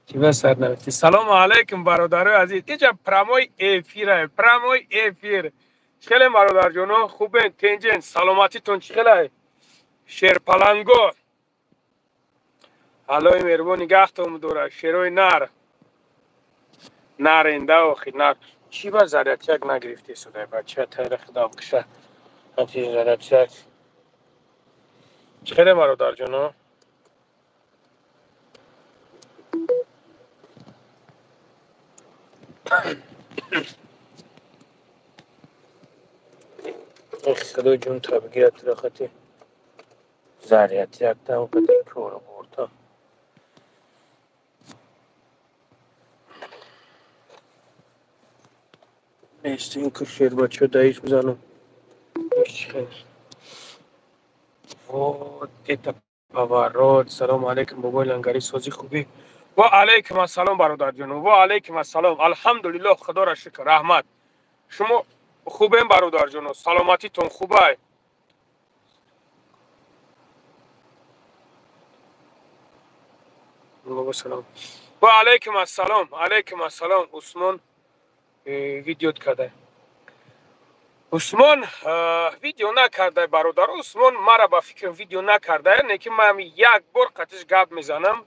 چی به سر نوشتی؟ سلام علیکم برادر عزیز. اینجا پراموی افیره، پراموی افیر. چخله برادر جانو خوبه تنجن سلامتی تون چخله شیر پلنگو الوی مهربون نگهتون دوره شیروی نرنده و خیلی چی با زرعتیک نگرفتی سوده بچه تایره خدا بکشه همچی زرعتیک چخله برادر جانو خدا جون تا بگیرد تو خطی زرعتیک تا اون قدر کورو بورتا نیست این که شیر بچه دایش بزنم خیلی و دیتا پاورود سلام علیکم بابای لنگری سازی خوبی و علیکم السلام برادر جانو و علیکم السلام الحمدلله خدا را شکر رحمت شما خوبین برادر جانو سلامتی تون خوبه سلام و علیکم السلام عثمان ویدیو کرده عثمان ویدیو نکرده برادر عثمان مرا با فکر ویدیو نکرده نه که من یک بار قطعش گپ میزنم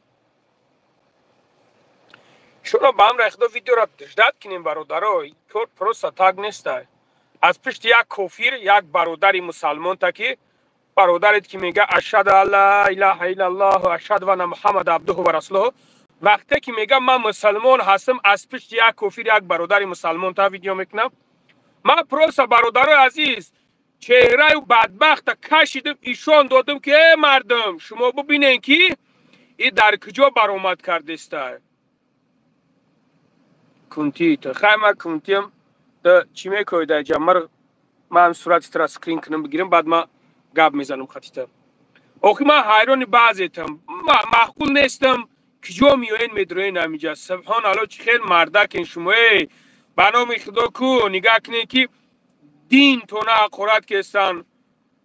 شما با هم رخدا ویدیو را دشدت کنیم برادر کور پروسا تاگ نیسته از پشت یک کافر یک برادری مسلمان تا که برادرت که میگه اشهد ان لا اله الا الله و اشهد ان محمد عبده و رسوله وقتی که میگه من مسلمان هستم از پشت یک کافر یک برادری مسلمان تا ویدیو میکنم من پروسا برادر عزیز چهره و بدبخت کشیدم ایشان دادم که ای مردم شما ببینین که این در کجا برآمد کرده است کنتی تو خیمه کنتیم تا چی میکنی در جمعه من صورت تر سکرین کنم بگیرم بعد من گپ میزنم خطیتم آخی من حیران بعضیتم معقول نیستم کجا میوین میدروین همیجا سبحان الله چه خیلی مردکین شما بنام خدا کو نگاه کنین که دین تو نه قرآت کستن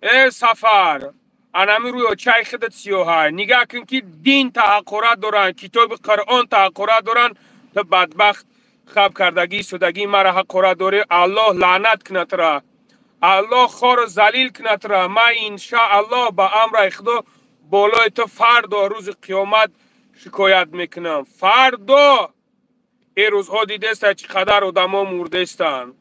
ای سفر انمی روی چای خدت سیاه نگاه کن که دین تحقرات دارن کتاب قرآن تحقرات دارن تو بدبخت خواب کردگی سودگی مرا حقرات داره الله لعنت کنت را الله خور زلیل کنت را ما انشاءالله با امر خدا بالای تو فردا روز قیامت شکایت میکنم فردا این روزها دیده است چقدر آدما مرده استند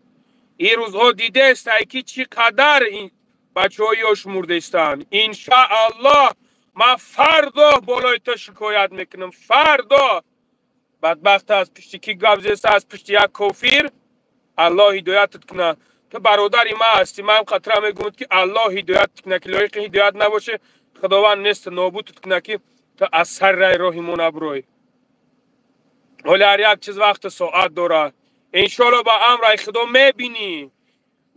این روزها دیده است که چقدر این بچه هایش مرده استند انشاءالله ما فردا بالای تو شکایت میکنم فردا بدبخت از پشتی کی گابزیست از پشتی یک کافر الله هدایتت کنه تو برادری ما هستی من خطره میگم که الله هدایت کنه که لایق هدایت نباشه خداوند نیست نابودت کنه که تو از سر راه راهمون ابروی ولی هر یک چیز وقت ساعت داره انشالله با امر خدا میبینی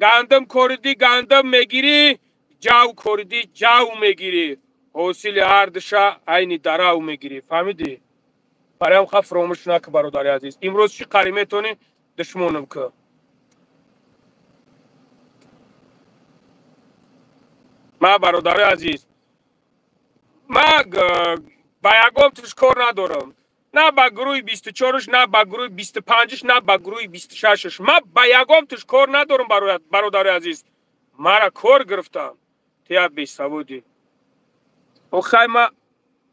گندم کوردی گندم میگیری جو کوردی جو میگیری حاصل هر دشا عین درو میگیری فهمیدی برای هم خواهد فراموش نکه برادر عزیز امروز چی قریمه تونی دشمنم که ما برادر عزیز ما با یکم توش کار ندارم نه با گروه 24ش نه با گروه 25ش نه با گروه 26ش ما با یکم توش کار ندارم برادر عزیز مرا کار گرفتم تیا بی سوودی او خیلی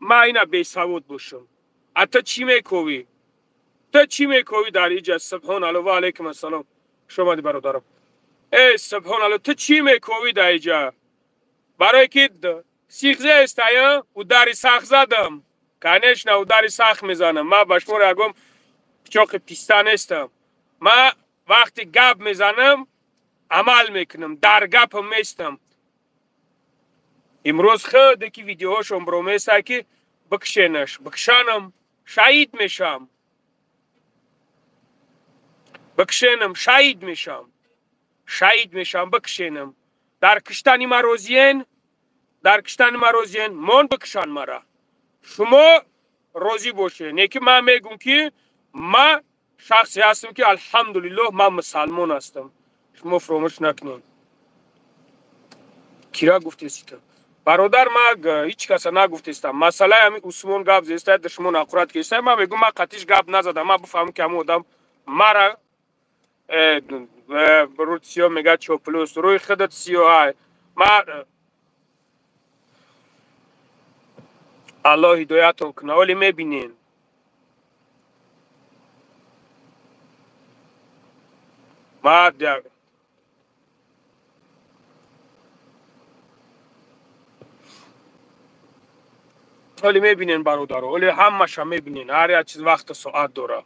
ما اینا بی سوود باشم اتا چی میکوی تو چی میکوی در اینجا سبحان الله و علیکم السلام شما دی برادرم ای سبحان الله تو چی میکوی در اینجا برای که سیخزه استایا و داری ساخ زدم کنش نه و داری ساخ میزنم ما بشمور اگم چاق پیستان استم ما وقتی گپ میزنم عمل میکنم در گپ میستم امروز خود که ویدیوهاشون برو میسته که بکشنم شهید میشم بکشنم شهید میشم بکشنم در کشتنی ما روزین من بکشن مرا شما روزی باشه نه که من میگم که ما شخصی هستم که الحمدلله من مسلمان هستم شما فراموش نکنین کیرا گفتی سیتا برادر ما هیچ کس نگفتم مسئله همین عثمان گپ زیسته دشمن اقرات کیسته ما میگم ما قطعش گپ نزدم ما بفهمم که همون آدم مرا برود سیو میگه چوپلوس روی خودت سیو های ما الله هدایتون کنه ولی میبینین ما ولی میبینین برادر ولی همش هم میبینین هر یک چیز وقت ساعت داره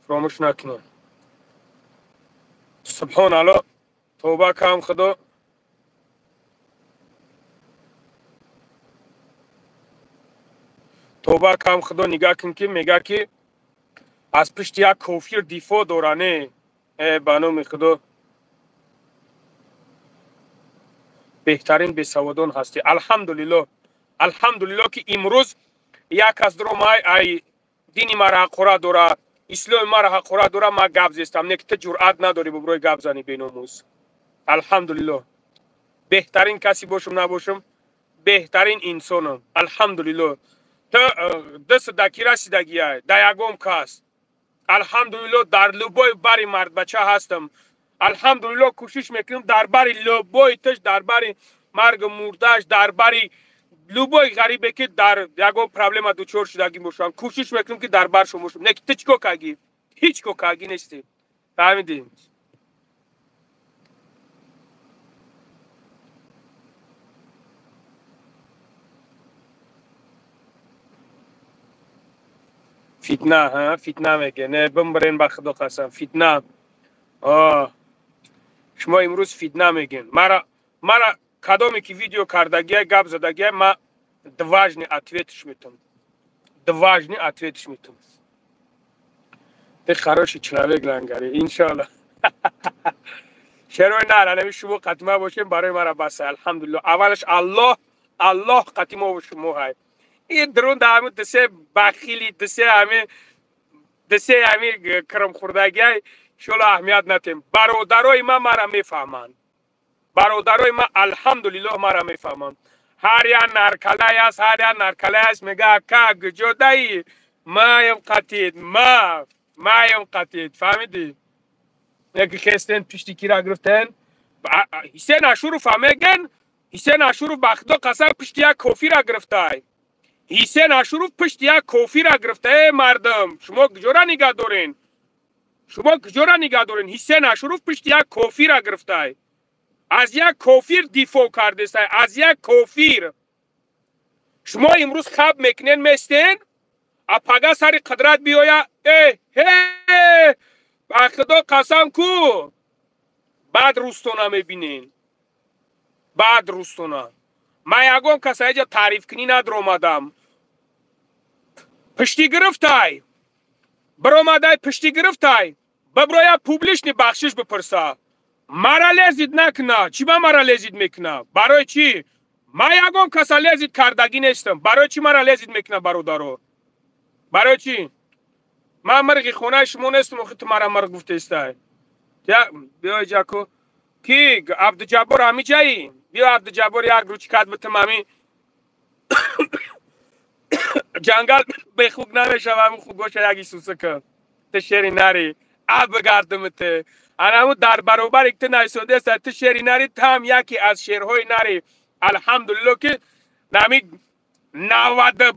فراموش نکنین سبحان الله توبه کم خدا توبه کم خدا نگاه کن که میگه که از پشت یک کافر دفاع دارنه بانو خدا بهترین بسوادان هستی الحمدلله الحمدلله که امروز یک از درو ای دینی مرا حقوره داره اسلام مرا حقوره داره ما گپ زیستم نه که تو جرأت نداری ببروی گپ زنی بیناموس الحمدلله بهترین کسی باشم نباشم بهترین انسانم الحمدلله تو دست دکی رسیدگی های دیگم کس الحمدلله در لبای بری مرد بچه هستم الحمدلله کوشش میکنم در بری لبای تش در بری مرگ مردش در بری لبای غریبه که در یگو پرابلم دوچار شدگی باشم کوشش میکنم که در بر شما باشم نه که چیکو کاگی هیچ کو کاگی نیستی فهمیدین فتنه ها فتنه میگه نه بمبرین با خدا قسم فتنه شما امروز فتنه میگین مرا کدامی که ویدیو کردگی گپ زدگی ما дважный ответش میتونم дважный ответش میتونم ты хороший человек لنگری انشالله شروع نه نمی شما قطمه باشیم برای مرا بس الحمدلله اولش الله قطمه باشیم های این درون در همون دسته بخیلی دسته همین کرم خوردگی شلو اهمیت نتیم برادرای ما مرا میفهمند برادرای ما الحمدلله مرا میفهمند هر یا نرکله است هر یا نرکله است میگه که گجودایی مایم قطید مایم قطید فهمیدی یکی خستن پشتی کی را گرفتن حسین اشورف میگن حسین اشورف بخدا قسم پشتی یک کافی را گرفته حسین اشورف پشتی یک کافی را گرفته مردم شما کجا نگاه دارین شما کجا نگاه دارین حسین اشورف پشتی یک کافی را گرفته از یک کافر دفاع کرده است از یک کافر شما امروز خواب میکنین میستین اپاگا سر قدرت بیایا با خدا قسم کو بعد روستونا میبینین بعد روستونا ما یکم کسی اینجا تعریف کنی ندر اومدم پشتی گرفتای برآمده پشتی گرفتای ببرویا پوبلیش نی بخشش بپرسا مرا لذید نکنه چی با مرا لذید میکنه برای چی ما یکم کسی لذید کردگی نیستم برای چی مرا لذید میکنه برادرو برای چی من مرغی خونه شما نیستم و تو مرا مرغ گفته استای بیا جاکو کی عبدالجبار همی جایی بیا عبدالجبار یک روچ کد بتم همی جنگل به خوب نمیشه و همین خوب گوشه یکی سوسه که تو شیری نری عب بگردم ته همون در برابر اکته نیسوده است تو شیری نری تم یکی از شیرهای نری الحمدلله که نمی 99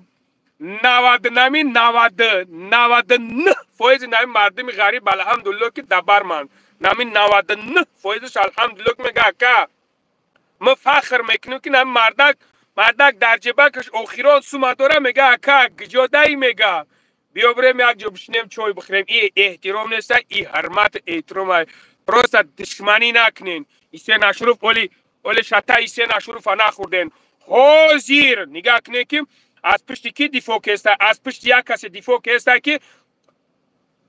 فایز نمی مردمی غریب الحمدلله که دبر من نمی 99 فایزش الحمدلله که میگه که ما فخر میکنیم که نمی مردک در جبکش اخیران سومه داره میگه که گجادهی میگه بیا بریم یک جا بشنیم چای بخوریم این احترام نیست این حرمت احترام راست دشمنی نکنین حسین اشرف ولی شتا حسین اشرف نخوردین حاضر نگاه کنین که از پشت کی دفاع کسته از پشت یک کسی دفاع کسته که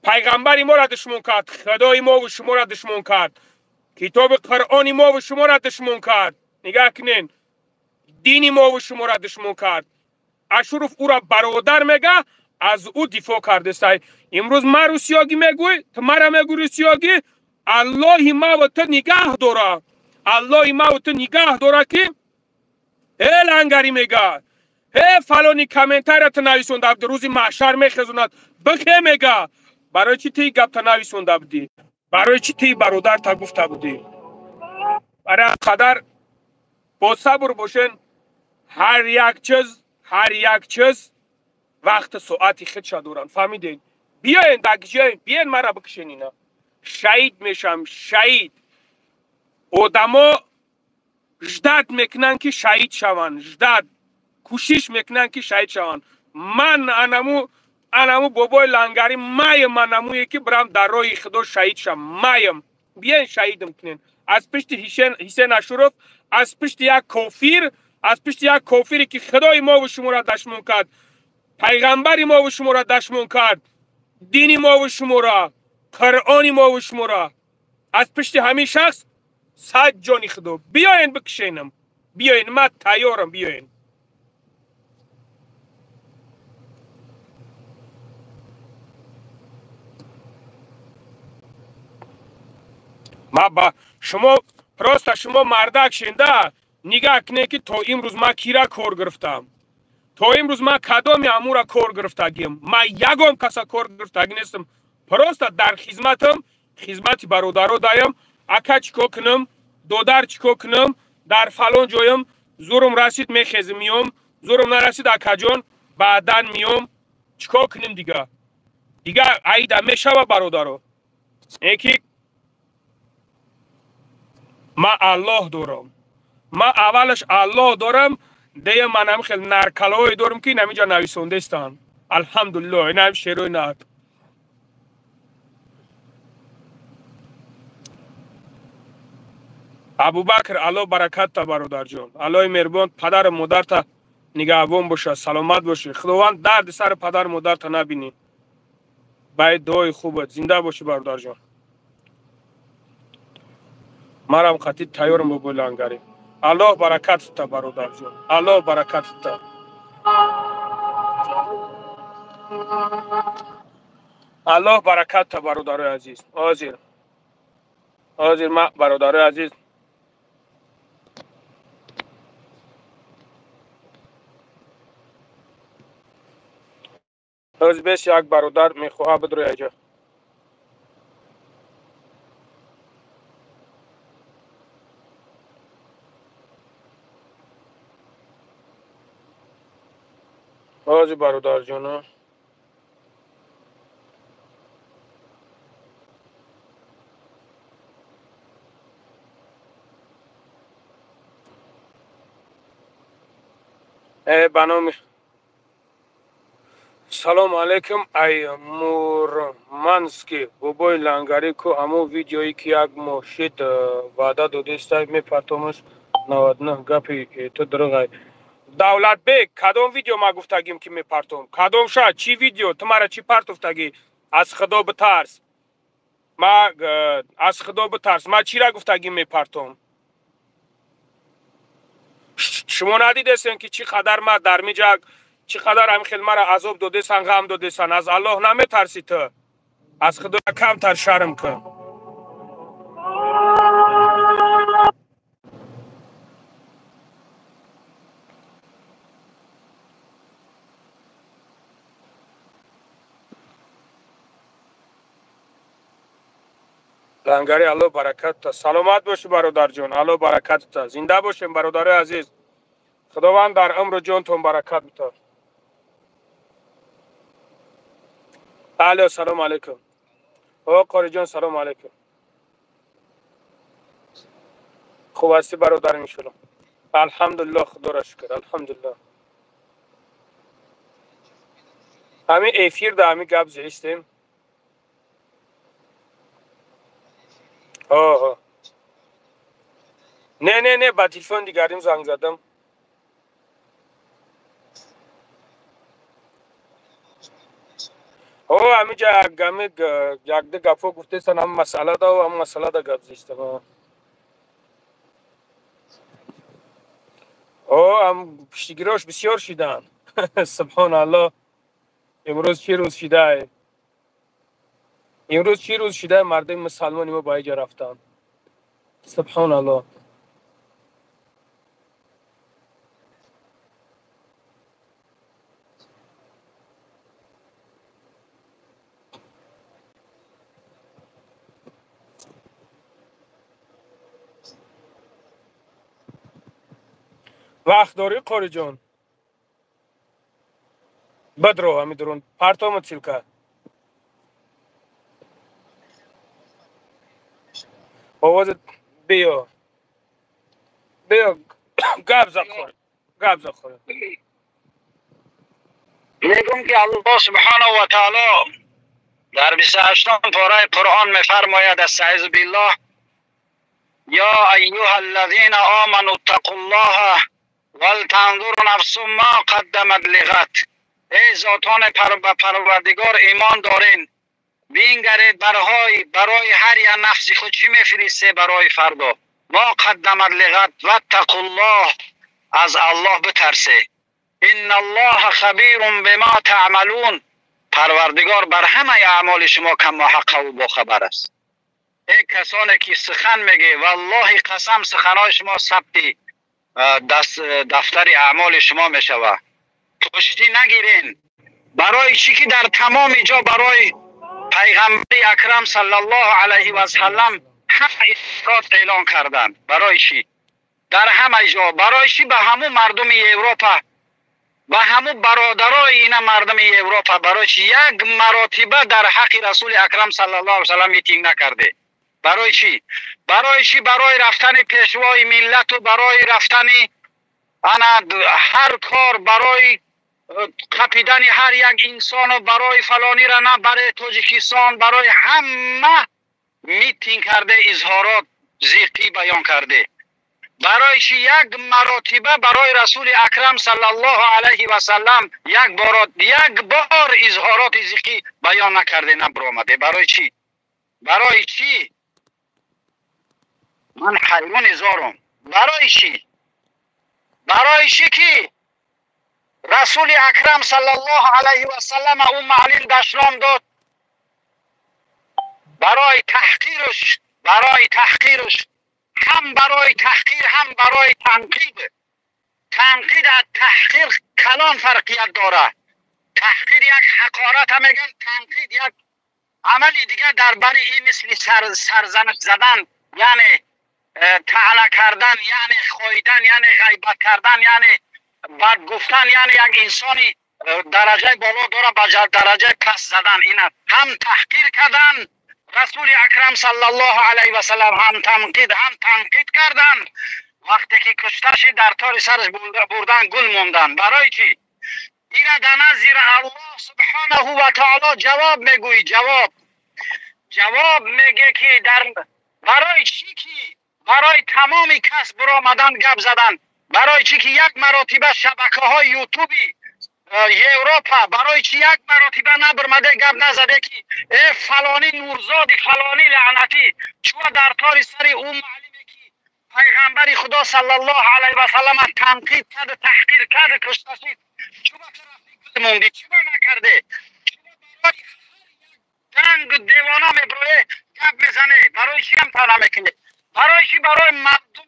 پیغمبری ما را دشمن کرد خدای ما و شما را دشمن کرد کتاب قرآنی ما و شما را دشمن کرد نگاه کنین دینی ما و شما را دشمن کرد اشرف او را برادر میگه از او دفاع کرده است امروز ما روسیاگی میگوی تو مرا میگوی روسیاگی الله ما و تو نگاه داره الله ما و تو نگاه داره که لنگری میگه فلانی کامنتارت نویسونده بود روزی محشر میخزوند بخی میگه برای چی تی گپ نویسونده بودی برای چی تی برادر تا گفته بودی برای قدر با صبر باشین هر یک چیز وقت ساعتی خود دارن فهمیدین بیاین دگجین بیاین مرا بکشین اینا شهید میشم شهید آدما جدت میکنن که شهید شوند جدت کوشش میکنن که شهید شوند من انمو بابای لنگری من نمویه که برم در راه خدا شهید شم مایم بیاین شهیدم کنین از پشت حسین اشرف از پشت یک کافری که خدای ما و شما را دشمن کرد پیغمبری ما و شما را دشمن کرد دینی ما و شما را قرآنی ما و شما را از پشت همین شخص صد جانی خدا بیاین بکشینم بیاین من تیارم بیاین ما با شما پراست شما مردک شنده نگاه کنه که تا امروز ما کیرا کار گرفتم تا امروز ما کدام امور کار گرفتگیم ما یگم کسا کار گرفتگی نیستم پراست در خدمت برادرو دایم اکا چیکو کنم دودر چیکو کنم در فلان جایم زورم رسید میخیزم میام زورم نرسید اکا جان بعدن میام چیکو کنیم دیگه عیده میشه برادرو یکی ما الله دارم ما اولش الله دارم دیگه منم خیلی نرکلای دارم که نمیجا نویسونده استان الحمدلله این هم شیروی نهد ابوبکر الله برکت تا برادر جان الله مهربان پدر مادر تا نگهبان باشه سلامت باشه خداوند درد سر پدر مادر تا نبینی باید دعای خوبت زنده باشه برادر جان مرام خطی تیارم با بلنگری الله برکت تا برادر جان الله برکت تا الله برکت تا برادر عزیز حاضر ما برادر عزیز از بیش یک برادر میخواه بدروی اینجا حاضر برادر جانم بنام سلام علیکم ای مورمنسکی بابای لنگری کو همو ویدیویی که یک مشید وعده دادیسته میپرتومش 99 گپی که تو دروغ دولت بیگ کدام ویدیو ما گفتگیم که میپرتوم کدام شد چی ویدیو تو مرا چی پرتوفتگی از خدا بترس ما از خدا بترس ما چی را گفتگیم میپرتوم شما ندیدستین که چی قدر ما در میجاگ چی قدر هم خیلی مرا عذاب دادیسن غم دادیسن از الله نمیترسی تو از خدا کم تر شرم کن لنگری الله برکت تا سلامت باشی برادر جان الله برکت تا زنده باشیم برادر عزیز خداوند در عمر جانتون برکت بده بله سلام علیکم قاری جان سلام علیکم خوب هستی برادر میشورم الحمدلله خدا را شکر الحمدلله همین افیر ده همین گپ زیستیم آه نه با تلفن دیگریم زنگ زدم همینجا یک ده گفو گفته سن هم مسئله ده و هم مسئله ده گپ زیستم هم پشتگیراش بسیار شیدن سبحان الله امروز چی روز شیده امروز چی روز شیده مردم مسلمانی ما با اینجا رفتن سبحان الله وقت داری قاری جان؟ بدرو همی درون پرتامت سیل کرد. آوازت بیا بیا گب زخور گب زخور. میگم که الله سبحانه و تعالی در 28 پاره قرآن میفرماید استعیذ بالله یا ایها الذین آمنوا اتقوا الله ولتنظر نفس ما قدمت لغد. ای ذاتان پروردگار ایمان دارین، بینگرید برای هر یک نفسی خود چی میفرسته برای فردا. ما قدمت لغد واتقوا الله، از الله بترسه. ان الله خبیر بما تعملون، پروردگار بر همه اعمال شما کم محقق و باخبر است. ای کسانی که سخن میگه والله قسم سخنهای شما ثبت دفتر اعمال شما میشوه. پشتی نگیرین. برای چی که در تمام جا برای پیغمبر اکرم صلی الله علیه و سلم همه افراد اعلان کردن. برای چی؟ در همه جا. برای چی؟ به همون مردم اروپا، به همون برادرای اینا مردم اروپا، برای چی یک مراتبه در حق رسول اکرم صلی الله علیه و سلم میتینگ نکرده؟ برای چی؟ برای چی؟ برای رفتن پیشوای ملت و برای رفتن هر کار، برای قپیدن هر یک انسان و برای فلانی را نه، برای تاجیکستان، برای همه میتینگ کرده، اظهارات زیقی بیان کرده. برای چی؟ یک مراتبه برای رسول اکرم صلی الله علیه و سلم یک بار اظهارات زیقی بیان نکرده، نبرآمده. برای چی؟ برای چی؟ من حیران زارم. برای چی؟ برای چی که رسول اکرم صلی الله علیه و سلم اون معلم دشنام داد؟ برای تحقیرش، هم برای تحقیر هم برای تنقید. تنقید از تحقیر کلان فرقیت داره. تحقیر یک حقارت هم میگن، تنقید یک عملی دیگه در بری این مثل سرزنش زدن، یعنی طعنه کردن، یعنی خواهیدن، یعنی غیبت کردن، یعنی بد گفتن، یعنی یک انسانی درجه بالا داره به درجه پس زدن. اینا هم تحقیر کردن رسول اکرم صلی الله علیه و سلم، هم تنقید کردن. وقتی که کشتش در تار سرش بردن گل موندن. برای چی؟ اینا در نظر الله سبحانه و تعالی جواب میگوی. جواب میگه که برای چی که برای تمام کس برآمدن گپ زدن. برای چی که یک مراتبه شبکه های یوتیوبی اروپا، برای چی یک مراتبه نبرمده گپ نزده که ای فلانی نورزاد فلانی لعنتی چو در تار سر اون معلمه که پیغمبر خدا صلی الله علیه و سلم تنقید کرده، تحقیر کرده، کشتشید، چو به طرف موندی، چو نکرده، چو برای جنگ دیوانه میبروه گپ میزنه. برای چی هم تا نمیکنه؟ برای چی؟ برای مردم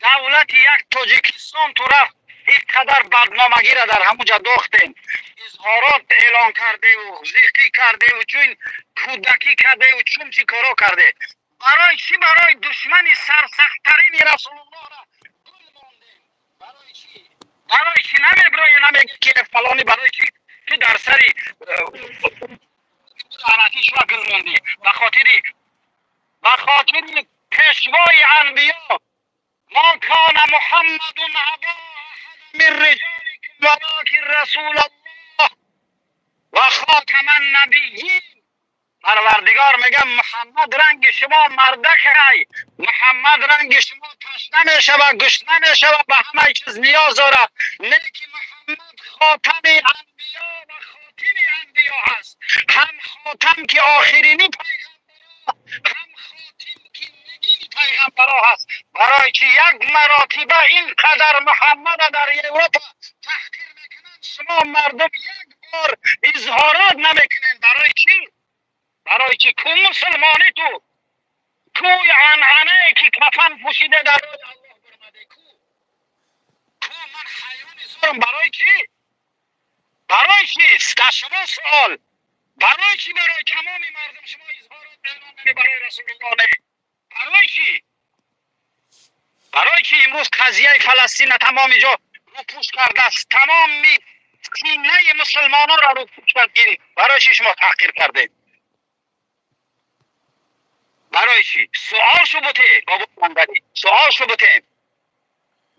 دولت یک تاجیکستان تو رفت اینقدر بدنامگی را در همونجا داختین، اظهارات اعلان کرده و زیقی کرده و چون کودکی کرده و چون چی کارا کرده. برای چی؟ برای دشمن سرسختترین رسول الله را گل ماندین. برای چی؟ برای چی نمیگه که فلانی؟ برای چی تو در سری لعنتی شما گل موندی؟ به خاطر پیشوای انبیا ما کان محمد ابا احد من رجالکم ولکن رسول الله و خاتم النبیین. پروردگار میگه محمد رنگ شما مردک های، محمد رنگ شما تشنه میشوه، گشنه میشوه، به همه چیز نیاز داره. لیکن محمد خاتم انبیا و خاتم انبیا هست. هم خاتم که آخرینی پیغمبر، هم خاتم که نگینی پیغمبر هست. برای که یک مراتبه اینقدر محمد در اروپا تحقیر میکنن، شما مردم یک بار اظهارات نمیکنن. برای چی؟ برای چی؟ کو مسلمانی کو عنعنه که کفن پوشیده در روی الله برمده، کو من حیران زارم. برای چی؟ برای چی؟ در شما سوال، برای چی؟ برای تمام مردم شما اظهارات اعلام برای رسول الله نه؟ برای چی؟ برای چی امروز قضیه فلسطین تمام جا رو پوش کرده است، تمام سینه مسلمانان را رو پوش کرده. برای چی شما تحقیر کرده؟ برای چی؟ سوال شو بوده بابا بندری، سوال شو بوده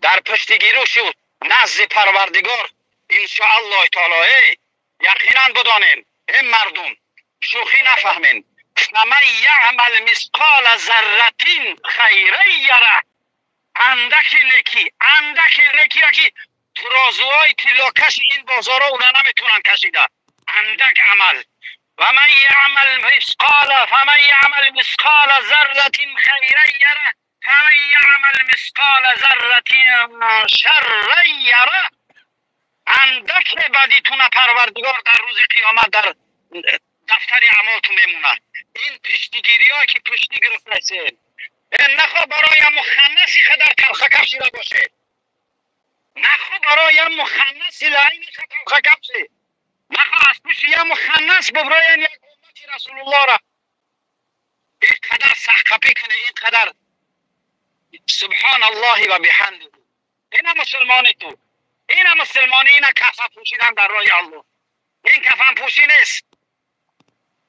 در پشتگیری شد نزد پروردگار انشاءالله تعالی. یقینا بدانین این مردم شوخی نفهمین. فمن یعمل مثقال ذره خیرا یره. اندک نکی را که ترازوهای طلاکش این بازارا اونا نمیتونن کشیده. اندک عمل. فمن یعمل مثقال ذره خیرا یره فمن یعمل مثقال ذره شرا یره. اندک بدیتون پروردگار در روز قیامت در دفتر اعمالتون میمونه. این پشتگیری ها که پشتی گرفته است نخوا برای مخنثی خدر تلخه کشیده باشه، نخوا برای مخنثی لعینی تلخه کشیده، نخوا از پشت یه مخنث ببراین یک امتی رسول الله را این قدر سخکپی کنه، این قدر سبحان الله و بحمده. این مسلمانی تو، این مسلمانی، این کفن پوشیدن در راه الله. این کفن پوشی نیست.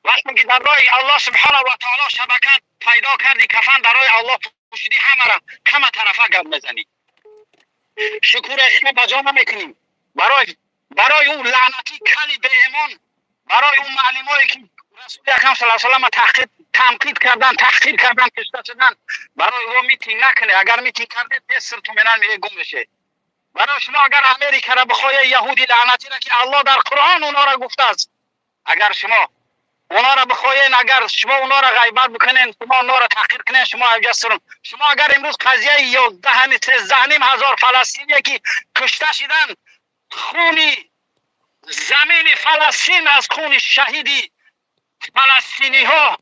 وقتی که در راه الله سبحانه و تعالی شبکه پیدا کردی، کفن در راه الله پوشیدی، همه طرفه گپ میزنی، شکر اخیه بجا نمیکنیم. برای اون لعنتی کلی به ایمان، برای اون معلمایی که رسول اکرم صلی الله علیه و سلم تنقید کردن، تحقیر کردن، کشته شدن، برای او میتینگ نکنه. اگر میتینگ کرده 10 تومن میگه گم بشه. برای شما اگر امریکا را بخواه یهودی لعنتی را که الله در قرآن اونا را گفته است، اگر شما اونا را بخواین، اگر شما اونا را غیبت بکنین، شما اونا را تحقیر کنین، شما اوجسترون. شما اگر امروز قضیه 11,000 فلسطینی که کشته شدن، خونی زمین فلسطین از خون شهیدی فلسطینی ها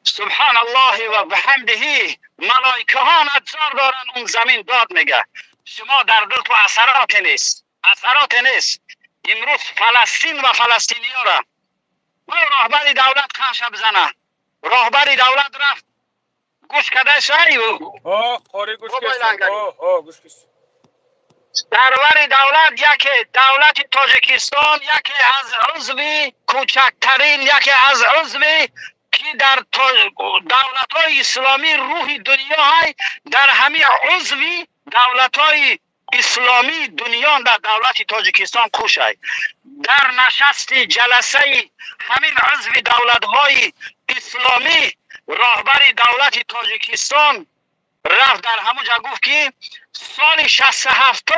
سبحان الله و بحمده ملائکه ها نظر دارن اون زمین داد میگه. شما در دل تو اثرات نیست. امروز فلسطین و فلسطینی ها را راهبر دولت خانش بزنه. راهبر دولت رفت گوش کده شایی خوری گوش کده دربر دولت، یکی دولت تاجیکستان، یکی از عضوی کوچکترین، یکی از عضوی که در دولت های اسلامی روح دنیا های، در همه عضوی دولت های اسلامی دنیا در دولت تاجیکستان کوش های. در نشست جلسه همین عضوی دولت های اسلامی راهبر دولت تاجیکستان رفت در همونجا گفت که سال 67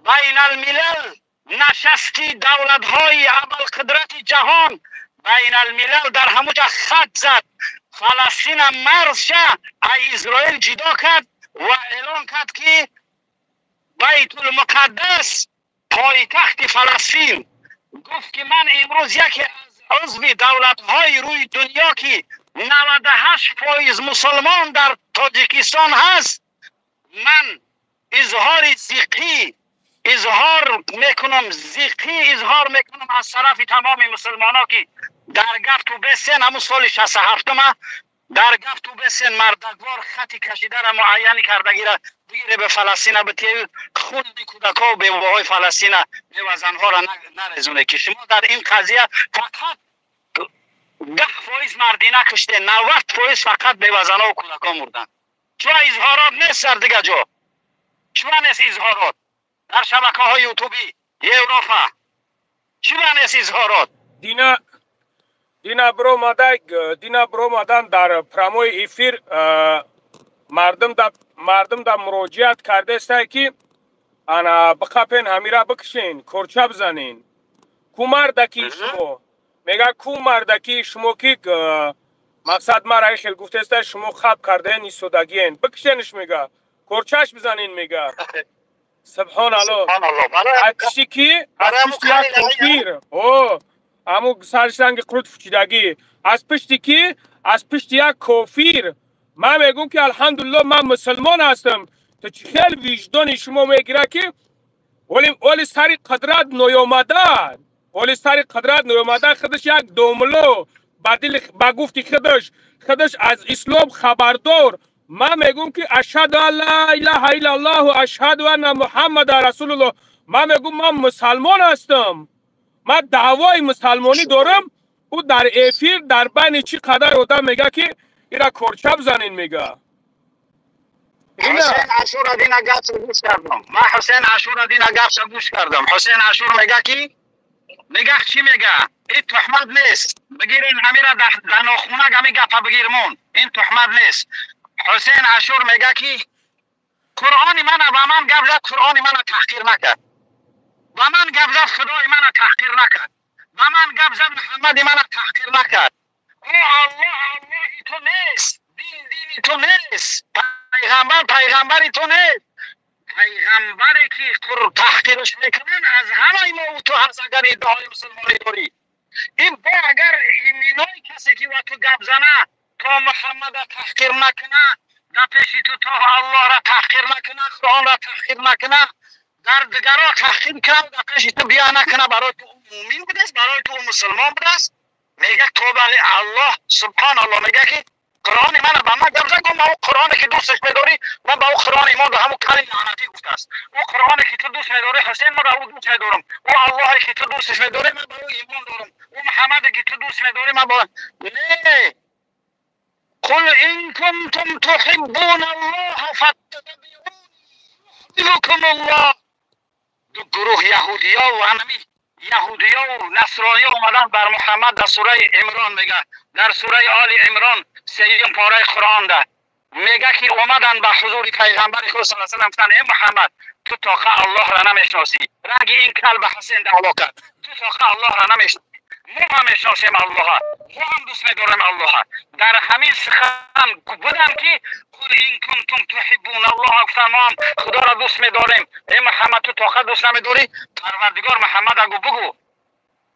بین الملل نشستی دولت های ابوالقدرت جهان بین الملل در همونجا خط زد فلسطین مرز شه، اسرائیل جدا کرد و اعلان کرد که بیت المقدس پایتخت فلسطین. گفت که من امروز یکی از عضو دولت های روی دنیا که 98% مسلمان در تاجیکستان هست، من اظهار زیقی اظهار میکنم از طرف تمام مسلمان ها که در گفت و بسن همون سال 67 در گفت و بسن مردگوار خطی کشیده را معین کرده بگیره به فلسطین بتیه خون کودکا و بیوهای فلسطین و زنها را نرزونه. که شما در این قضیه فقط 10% مردی نکشته، 90% فقط بیوزنها و کودکا مردن. چرا اظهارات نیست در دیگه جا؟ چرا نیست اظهارات در شبکه های یوتیوبی اروپا؟ چرا نیست اظهارات؟ دینا برو مادن در پراموی افیر مردم در مراجعت کرده است که انا بخپین همیرا بکشین کورچا بزنین. کومردکی شما میگه کومردکی شما که مقصد مرا خیلی گفته است شما خب کرده نیستودگین بکشینش، میگه کورچاش بزنین، میگه سبحان الله. اکشی که از پشت یک کافیر امو سرشنگ قرد فچیدگی از پشتی که از پشت یک کافیر من میگم که الحمدلله من مسلمان هستم. تو خیلی وجدان شما میگیره که ولی سری قدرت نیامدن، خودش یک دوملو با گفتی خودش از اسلام خبردار من میگم که اشهد ان لا اله الا الله و اشهد ان محمد رسول الله. من میگم من مسلمان هستم، من دعوای مسلمانی دارم. او در افیر در بین چی قدر آدم میگه که ایرا کورچه بزنین میگه. حسین عاشور دینا گپس گوش کردم. ما حسین عاشور دینا گپس گوش کردم. حسین عاشور میگه کی؟ میگه چی میگه؟ این تهمت نیست. بگیرین همین را در ناخونه گمی گپا بگیرمون. این تهمت نیست. حسین عاشور میگه کی؟ قرآن من با من گپ زد، قرآن من تحقیر نکرد. با من گپ زد، خدای من تحقیر نکرد. با من گپ زد، محمد من تحقیر نکرد. او اللهی تو نیست، دینی تو نیست، پیغمبری تو نیست. پیغمبری که تحقیرش میکنن از همه ما تو هست. اگر ادعای مسلمانی داری این با اگر اینای کسی که تو گپ زنه تا محمد تحقیر نکنه، در پیش تو تا الله را تحقیر نکنه، قرآن را تحقیر نکنه، در دیگرها تحقیر کنه، در پیش تو بیا نکنه، برای تو مومن بودست، برای تو مسلمان بودست. میگه تو بله الله سبحان الله میگه که قرآن من با من گپ زد، من قرآن که دوستش می‌داری، من با او قرآن ایمان به همون کلمه لعنتی گفته است. او قرآن که تو دوست می‌داری حسین، من با او دوست می‌دارم. او الله که تو دوستش می‌داری، من با او ایمان دارم. او محمد که تو دوست می‌داری، من با نه. قل ان کنتم تحبون الله فاتبعوني يحببكم الله. دو گروه یهودیا و یهودیا و نصرانی اومدن بر محمد در سوره عمران میگه، در سوره آل عمران سوم پاره قرآن ده میگه که اومدن به حضور پیغمبر خدا صلی الله علیه و سلم گفتن ای محمد تو تاخه الله را نمیشناسی، رنگ این کلب حسین دعوا کرد، تو تاخه الله را نمیشناسی، ما هم میشناسیم الله، ما هم دوست می‌داریم الله. در همین سخن بودن که قل این کنتم تحبون الله، گفتن ما هم خدا را دوست می‌داریم. ای محمد تو تاخه دوست نمی‌داری؟ پروردگار محمد اگه بگو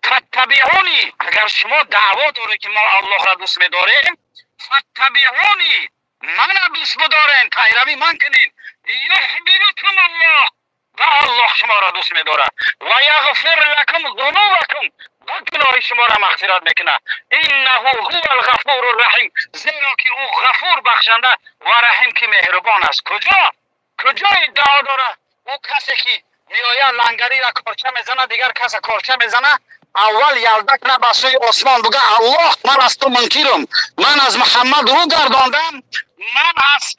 فتبعونی، اگر شما دعوا داری که ما الله را دوست می‌داریم، فتبعونی من دوست بدارین، پیروی من کنین، یحببکم الله، و الله شما را دوست می‌داره، و یغفر لکم ذنوبکم، و گناه شما را مغفرت میکنه. انه هو الغفور الرحیم، زیرا که او غفور بخشنده و رحیم که مهربان است. کجا ادعا داره؟ او کسی که میآید لنگری را کارچه میزنه، دیگر کس کارچه میزنه، اول یلدک نه به سوی آسمان بگه الله من از تو منکرم، من از محمد رو گرداندم، من از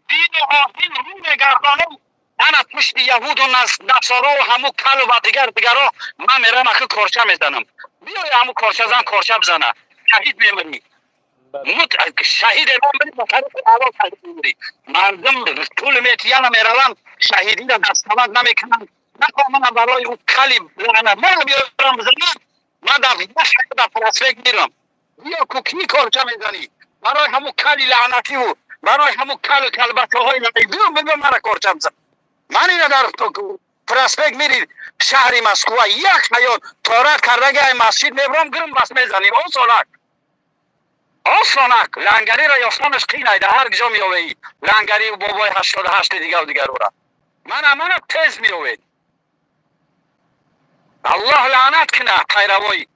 دین و آیین رو میگردانم، من از پشت یهود و نصارا و همو کل و دیگرها من میرم اخی کارچه میزنم. بیای همو کارچه زن کارچه بزنه، شهید میمونی. شهید ایران بری با طریق اول شهید میمونی. مردم طول میتیان میروان شهیدی را دستمند نمیکنن. نکن من برای اون کلی لعنه من بیارم بزنم، من در شهید در پرسفک میرم. بیا کوکی کارچه میزنی برای همو کلی لعنتی و برای همو کلبته های لعنتی، بیا من کارچه بزن. من اینا در پرسپک میری شهری مسکو یک حیات تارت کردگه مسجد میبرم گرم بس میزنیم. آسانک لنگری را یافتنش قینه در هر جا میوهی، لنگری و بابای 88 دیگر و دیگر را من تیز میوهید. الله لعنت کنه پیروای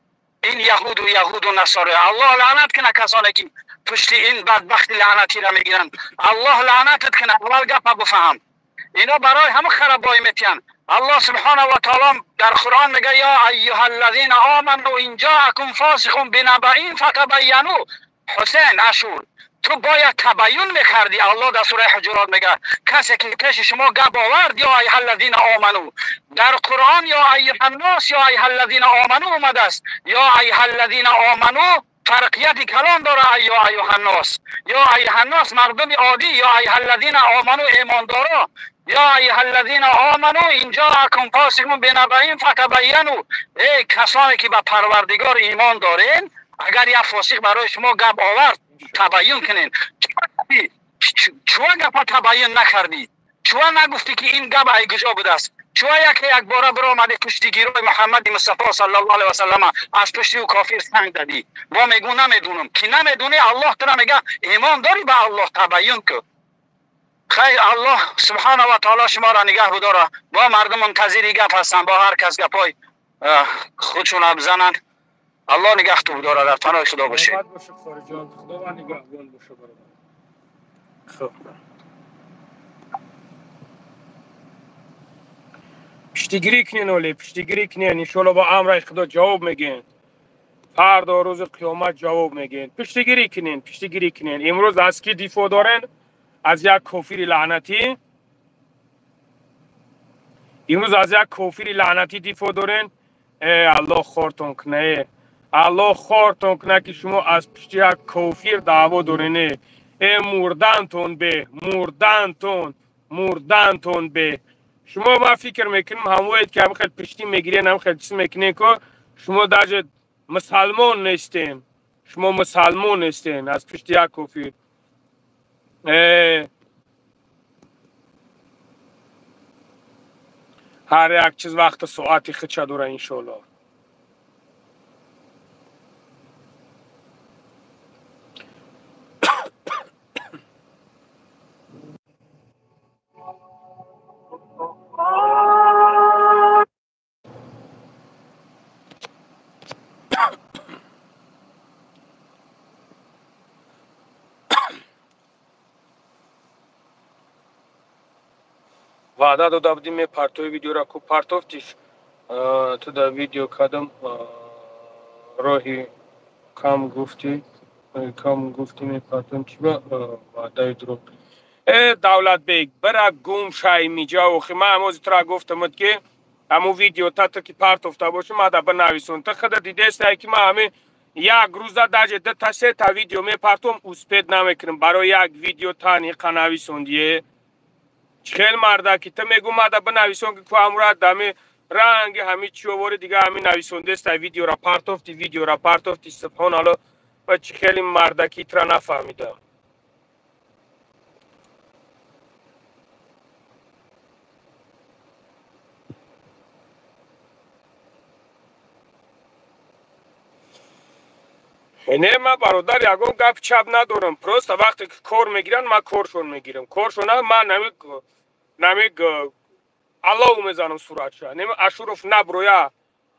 این یهود و نصاره، الله لعنت کنه کسانی که پشت این بدبخت لعنتی را میگیرن، الله لعنتت کنه. اول گپ بفهم، اینا برای همه خرابایی میتین. الله سبحانه و تعالی در قرآن میگه یا ایها الذین آمنوا ان جاءکم فاسق بنبأ فتبینوا. حسین عاشور تو باید تبیین میکردی. الله در سوره حجرات میگه کسی که پیش شما گپ آورد یا ایها الذین آمنوا، در قرآن یا ایها الناس یا ایها الذین آمنوا اومده است. یا ایها الذین آمنوا فرقیت کلام داره، یا ایها الناس، یا ایها الناس مردم عادی، یا ایها الذین آمنوا ایماندارا، یا ایها الذین آمنوا ان جاءکم فاسق بنبأ فتبینوا. ای کسانی که به پروردگار ایمان دارین، اگر یک فاسق برای شما گپ آورد تبیین کنین. چون گپ تبیین نکردی؟ چون نگفتی که این گپ ای کجا بوده است؟ چون یک بار برو آمدی پشت گیرای محمد مصطفی صلی الله علیه و سلم از پشت او کافر سنگ دادی؟ با میگو نمیدونم که نمیدونی. الله تعالی میگه ایمان داری به الله تبیین کن. خیر الله سبحانه و تعالی شما را نگه بداره. با مردم منتظری گپ هستن، با هر کس گپای خودشون بزنن. الله نگه تو بداره، در پناه خدا باشه. خدا نگهبان باشه. خب پشتیگیری کنین اولی پشتیگیری کنین انشالله با امر خدا جواب میگین فردا روز قیامت جواب میگین پشتیگیری کنین امروز از کی دفاع دارن از یک کافر لعنتی امروز از یک کافر لعنتی دفاع دارن الله خورتون کنه الله خورتون کنه که شما از پشت یک کافر دعوا دارین مردنتون به شما ما فکر میکنیم هموید که هم خیلی پشتی میگیرین هم خیلی چیز میکنین که شما درجه مسلمان نیستین شما مسلمان نیستین از پشت یک کافر هر یک چیز وقت ساعتی خدشه داره انشالله وعده داده بودیم می پرتوی ویدیو را کو پرتوفتیش تو در ویدیو کدم راهی کم گفتی می پرتوم چی با وعده درو دولت بیگ برا گم شای میجا و خیمه هموزی ترا گفتم که همو ویدیو تا که پرتوفته باشه ما دا بنویسون تا خدا دیده است که ما همه یک روزه داجه تا سه تا ویدیو می پرتوم اسپید نمیکنم برای یک ویدیو تانی قنویسون دیه خیلی مرده که تا میگو ما دا بنویسون که که امورات دامی رنگ همی چوبور دیگه همی نویسونده است ویدیو را پرتوفتی سبحان حالا و خیلی مرده که ترا نفهمیدم نه من برادر یکم گپ چپ ندارم پروست وقتی که کار میگیرن من کارشون میگیرم کارشون من نمیگ الله میزنم صورتش نمی اشرف نبرویا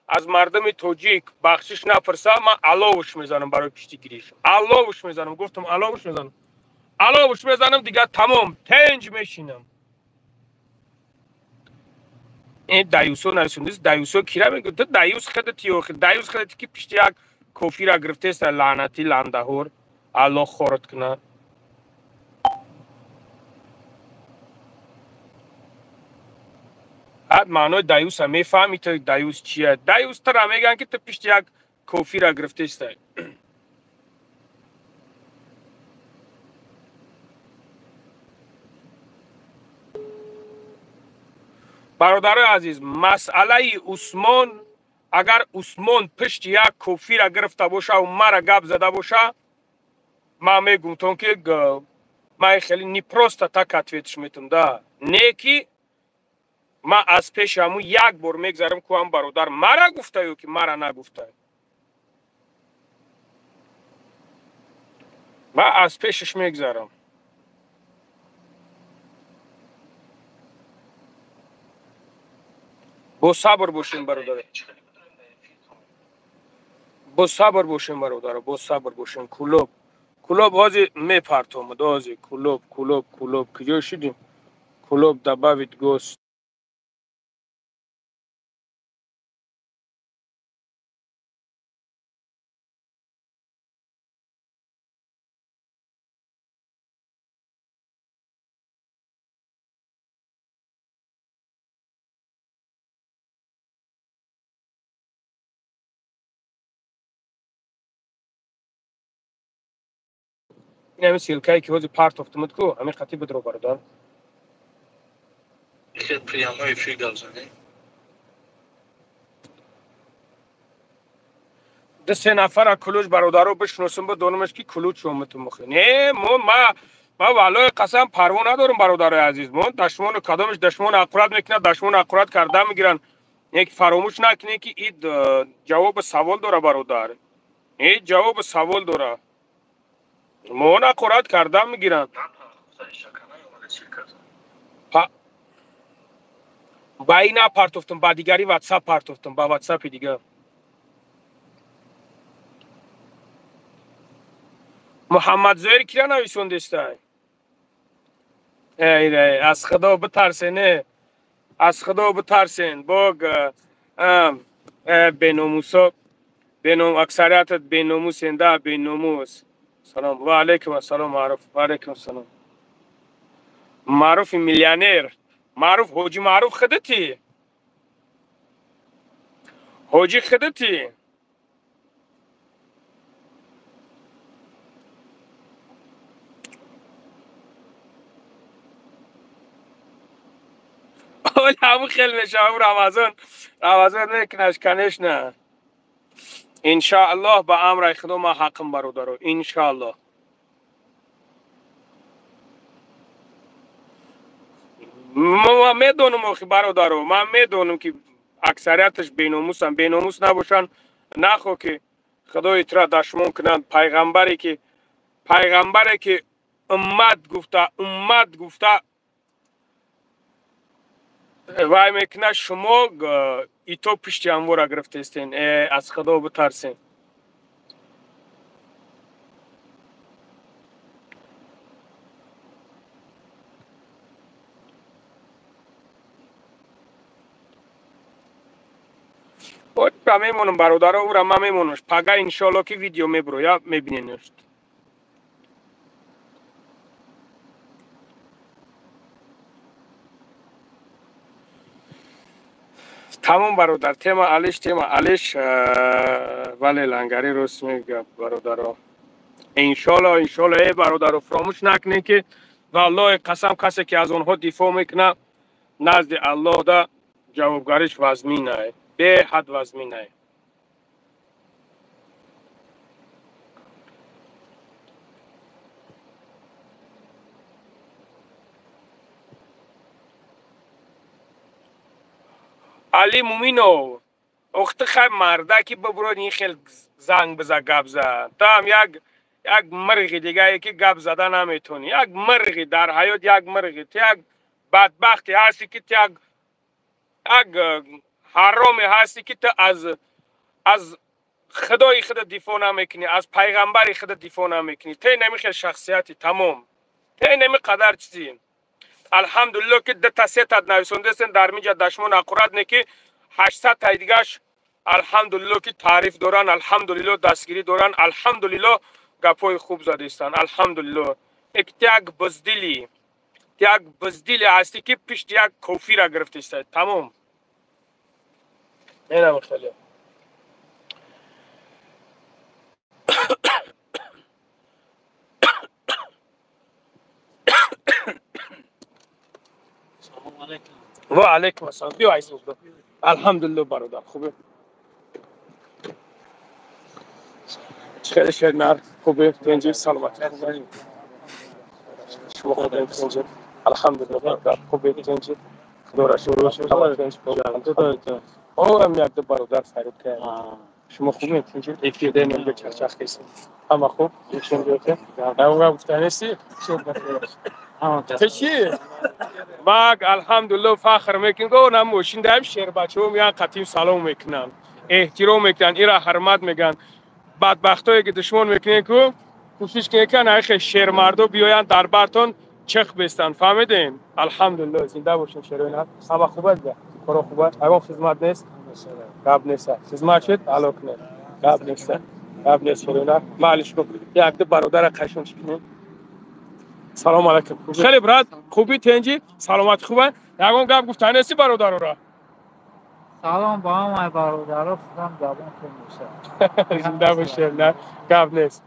از مردم توجیک بخشش نپرسه من اللهش میزنم برای پشتیگیریش اللهش میزنم گفتم اللهش میزنم دیگه تمام تنج میشینم این دایوسو نرسوندیست دایوسو کیرا میگه تو دایوس خدتی که پشت یک کافی را گرفته است لعنتی لندهور الله خورد کنه حد معنای دایوس هم میفهمی تو دایوس چیه دایوس ترا میگن که تو پشت یک کافی را گرفته است برادر عزیز مسئله عثمان اگر عثمان پشت یک کافی را گرفته باشه و مرا گپ زده باشه من میگم که من خیلی نیپروست تا کتویتش میتونم ده نیکی من از پیش همون یک بار میگذارم که هم برادر مرا گفته یا که مرا نگفته من از پیشش میگذارم با صبر باشین برادر با صبر باشین کلوب هازی میپرتم دازی کلوب کجا شدیم کلوب دباوید گوست این همین سیلکایی که هازی پرت افتمد کو همین خطی بدرو برادر خیلی پریامای فیگل زنی ده سه نفر کلوش برادرو بشناسم با دانمش که کلوچ شومت مخه نه ما والله قسم پروا ندارم برادر عزیز من دشمن کدامش دشمن اقراد میکنه دشمن اقراد کرده میگیرن یک فراموش نکنه که این جواب سوال داره برادر این جواب سوال داره من اقراد کرده میگیرن با اینا پرتوفتم با دیگری واتساپ پرتوفتم با واتساپ دیگه محمد زهر کیا نویسونده است از خدا بترسین، از خدا بترسین. باگ بیناموسا، اکثریت بیناموسین ده بیناموس. سلام و علیکم السلام معروف. و علیکم السلام. معروف میلیونر، معروف حاجی معروف خودتی، حاجی خودتی. ولی همون خیلی میشه همون رمضان میکنش کنش نه. انشاءالله با امر خدا ما حقم برادرو. انشاءالله ما میدونم اخی برادرو، من میدونم که اکثریتش بیناموسن. بیناموس نباشن نخو که خدای ترا دشمن کنند. پیغمبری که امت گفته وای میکنه شما ایتو پشتی امور گرفته استین. از خدا بترسین. او را میمونم برادر، او را من میمونمش. پگه انشالله که ویدیو میبرو یا میبینینش. تمام برادر. تیما علیش ولی لنگری روست میگه برادر. انشالله ای برادر فراموش نکنین که والله قسم کسی که از اونها دفاع میکنه نزد الله ده جوابگاریش وزمینه، به حد وزمینه. علی مومینو اخت خیلی مرده که ببرون این خیلی زنگ بزن گب زن. تا هم یک مرغی دیگه که گب زده نمیتونی. یک مرغی در حیات، یک مرغی. تو یک بدبختی هستی که تو یک حرامی هستی که تو از خدای خود دفاع نمیکنی، از پیغمبری خود دفاع نمیکنی. تو نمیخوای شخصیتی تمام، تو نمی قدر چیزی. الحمدلله که ده تا سه تا نویسنده سن در میجا دشمن اقراد نکی 800 تا دیگهش الحمدلله که تعریف دارن، الحمدلله دستگیری دارن، الحمدلله گپای خوب زده استن. الحمدلله یک بزدلی هستی که پشت یک کوفی را گرفته است. تمام. اینم خیلی و علیکم السلام. بیا عیسی بود. الحمدلله برادر خوبه. خیلی شرمر خوبه. تنجی سلامت. شما خوبه تنجی. الحمدلله برادر خوبه تنجی. خدا را شکر. او هم یک برادر فرید کرد. شما خوبه تنجی. افیده نمیگه چرچخ کسی. اما خوب. ایشون بیاته. اونجا گفتنیستی. چی؟ ماگ الحمدلله فخر میکنم. گو نموشین دایم شیر بچه هم یا قطیم سلام میکنن، احترام میکنن، ایرا حرمت میگن. بدبختایی که دشمن میکنن که کوشش کنن ایخ شیر مردو بیاین در برتون چخ بستن. فهمیدین؟ الحمدلله زنده باشین شیرینات. اما خوبه ده کارا خوبه. اگه خدمت نیست قبل نیست. خدمت شد الان کنه قبل نیست شیرینات. معلش کن یک برادر قشنگ شکنین. سلام علیکم. خیلی برات خوبی تنجی؟ سلامت خوبه؟ یکم گپ گفتن هستی برادر را؟ سلام با هم برادر را خودم زبان کنم. زنده باشه. نه گپ نیست.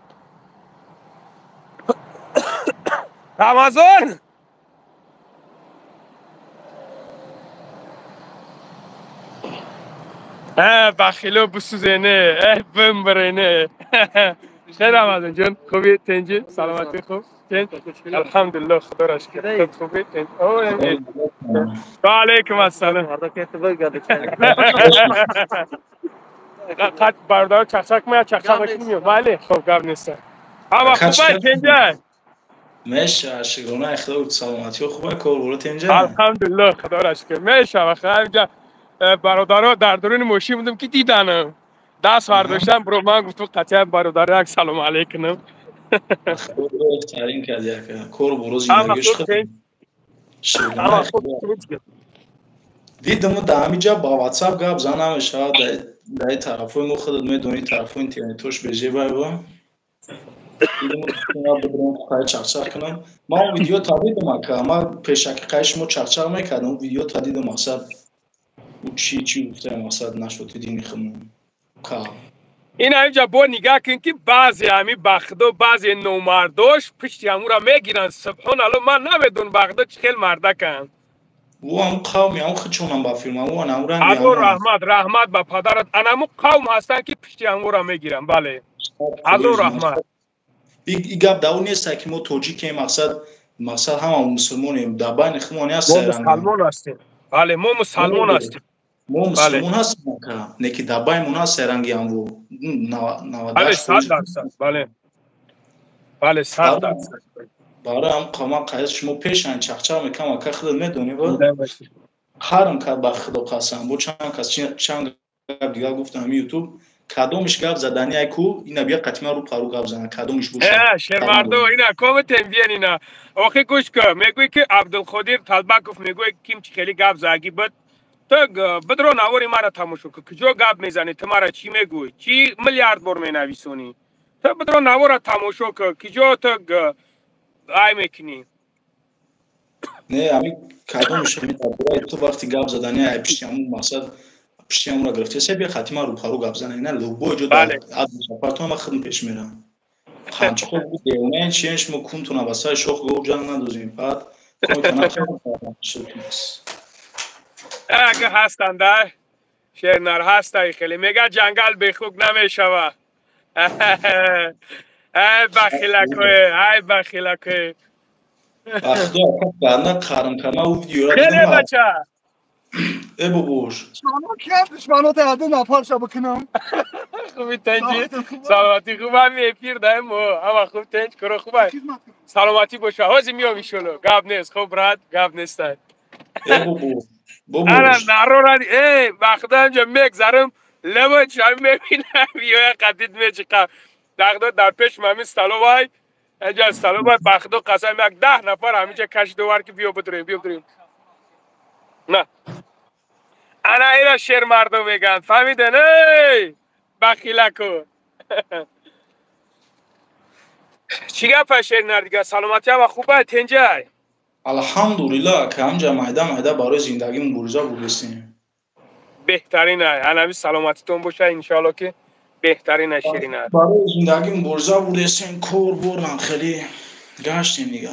رمضان بخیلو بسوزنه بمبرنه. خیلی رمضان جان خوبی تنجی؟ سلامتی خوب؟ الحمدلله خدا را شکر. خوبی تنجی؟ و علیکم السلام. قد برادر چخچک میاد چخچک میاد. بله خب گپ نیست. اما خوبه تنجی؟ میشه شکرانه خدا سلامتی و خوبه کار برو تنجا. الحمدلله خدا را شکر. میشه بخیر. اینجا برادرها در درون ماشین بودم که دیدنم دست برداشتم برو من گفتم قطعا برادر یک سلام علیکم. خدا بهترین کردی کار برو زندگیش خود. اما شیرونه خب چی دیدم در همینجا با واتساپ گپ زنم شاید در طرفای ما خودت میدونی طرفای اینترنتوش به جیبه با دیدم اونا بدون کار چرچر کنم ما اون ویدیو تا دیدم که ما پیشک قایش مو چرچر میکردم اون ویدیو تا دیدم مقصد او چی گفته مقصد نشد دینی خمون که این اینجا با نگاه کن که بعضی همی بخدو بعضی نومردوش پشتی همورا میگیرن سبحان الله من نمیدون بخدو چه خیل مرده کن او هم قومی هم خچونم با فیلم او هم رنگی الله همون رحمت به پدرت انمو قوم هستن که پشتی همورا میگیرن بله الله رحمت این گپ داو نیست که ما توجیه که مقصد هم مسلمانیم در بین خمانی هست ما سرنگم مسلمان هستیم بله ما مسلمان هستیم ما بله مسلمان هستیم که نکی در بین مون هست سرنگی هم و بله 98 100% بله بله 100% برای هم قاما قیس شما پیشن چخچه میکنم و که خودت میدونی با هرم که با خدا قسم بود چند گپ دیگه گفتم همی یوتیوب کدومش گپ زدنی ایکو اینا بیا قطمه رو پارو گپ زنه کدومش بوشه شرمردو اینا کومتن بیان اینا آخه گوش که میگوی که عبدالقادر طلبکوف میگوی کیم چی خیلی گپ زاگی بد تو بدرو نواری مرا تماشا که کجا گپ میزنی تو مرا چی میگوی چی میلیارد بار مینویسونی تو بدرو نوارا تماشا که کجا تو ای میکنی نه همین کدومش میتونه تو وقتی گپ زدنی ای پشتی همون مقصد پشتی همون را گرفته سه بیا خاتمه رو پارو گپ زنه اینا لوگو جو در بله از پارتو ما خدمت پیش میرم خانچ خوب بود دیونه چینش مو کنتونه واسه شوخ گو جان ندوزیم بعد کومتونه شوکیس اگه هستن ده شیرنر هسته خیلی میگه جنگل بخوک نمیشوه ای بخیلکوی ای بخیلکوی اخدا بنده قرم کما او ویدیو را خیلی دیدم ها بچه ای بابوش شما کردش منو تعداد نفرشا بکنم خوبی تنجی سلامتی خوب هم میپیر ده مو اما خوب تنج کرو خوبه سلامتی باشه هازی میام ایشولو گاب نیست خوب راد گاب نیست ای بابوش انا بابوش نارو رادی ای وقتا انجا میگذارم لبا چای میبینم یا قدید میچکم دقیقا در پیش ممی سلو بای اینجا سلو بای بخدو قسم یک 10 نفر همینجا کش دوار که بیا بدریم نه انا اینا شیر مردم میگن فهمیدن ای بخیلکو چی گپ شیر نردیگه سلامتی هم خوبه تنجای الحمدلله که همجا مایده برای زندگی مبارزه بودستیم بهترینه انا سلامتیتون باشه انشالله که بهترینه شیرینه برای زندگی مبارزه بودستیم کور بردن خیلی گشتیم دیگه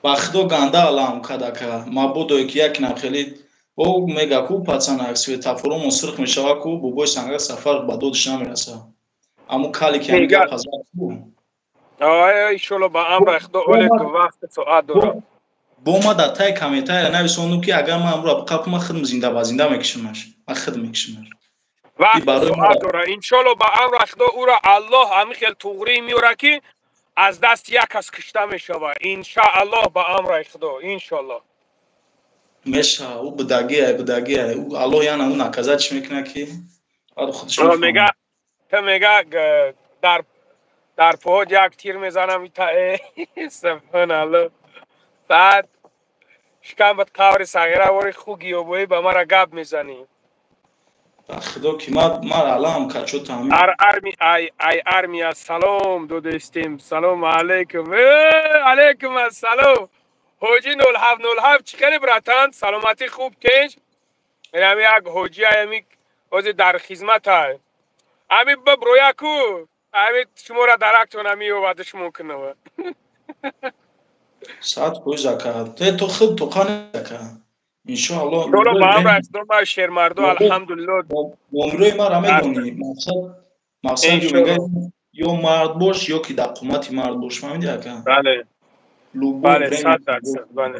بخدو گنده علام کده که ما بودو که یک نخیلی او میگه کو پچن اکسوی تفرو مصرخ میشه کو بوبوی سنگ سفر با دودش نمیرسه اما کالی که میگه پزر کو ایشالله با امر اخدا اوله که وقت ساعت داره با ما در تای کمیته نویسونم که اگر ما امرو قپ ما خدم زنده با زنده میکشمش ما خدم میکشمش وقت ساعت داره انشالله با امر اخدا او را الله همین خیلی توغری میوره که از دست یک کس کشته میشوه انشاءالله با امر اخدا انشالله میشه او بدگیه او الله یعنی اون نکزه چی میکنه که خودش میفهمه میگه در پود یک تیر میزنم سبحان الله بعد شکم بد قور صغیره وری خوگی و بوی به مرا گب میزنی خدا که ما علام کچو تامین ای ارمیا سلام دو دستیم سلام علیکم علیکم السلام حوجی 0707 چیکاری براتان سلامتی خوب تنج اینمی یک حوجی همی از در خدمت های امی ببرویا کو امی شما را درکتون امی و بعدش ممکنه ساعت کوی زکات تو خود تو خانه زکات انشاءالله چلو با هم رفتم با شیر مردو الحمدلله عمره ما را میدونی مقصد جو میگه یا مرد باش یا که در قومت مرد باش فهمیدی اکا بله لوبو بله ابراهیم 100% بله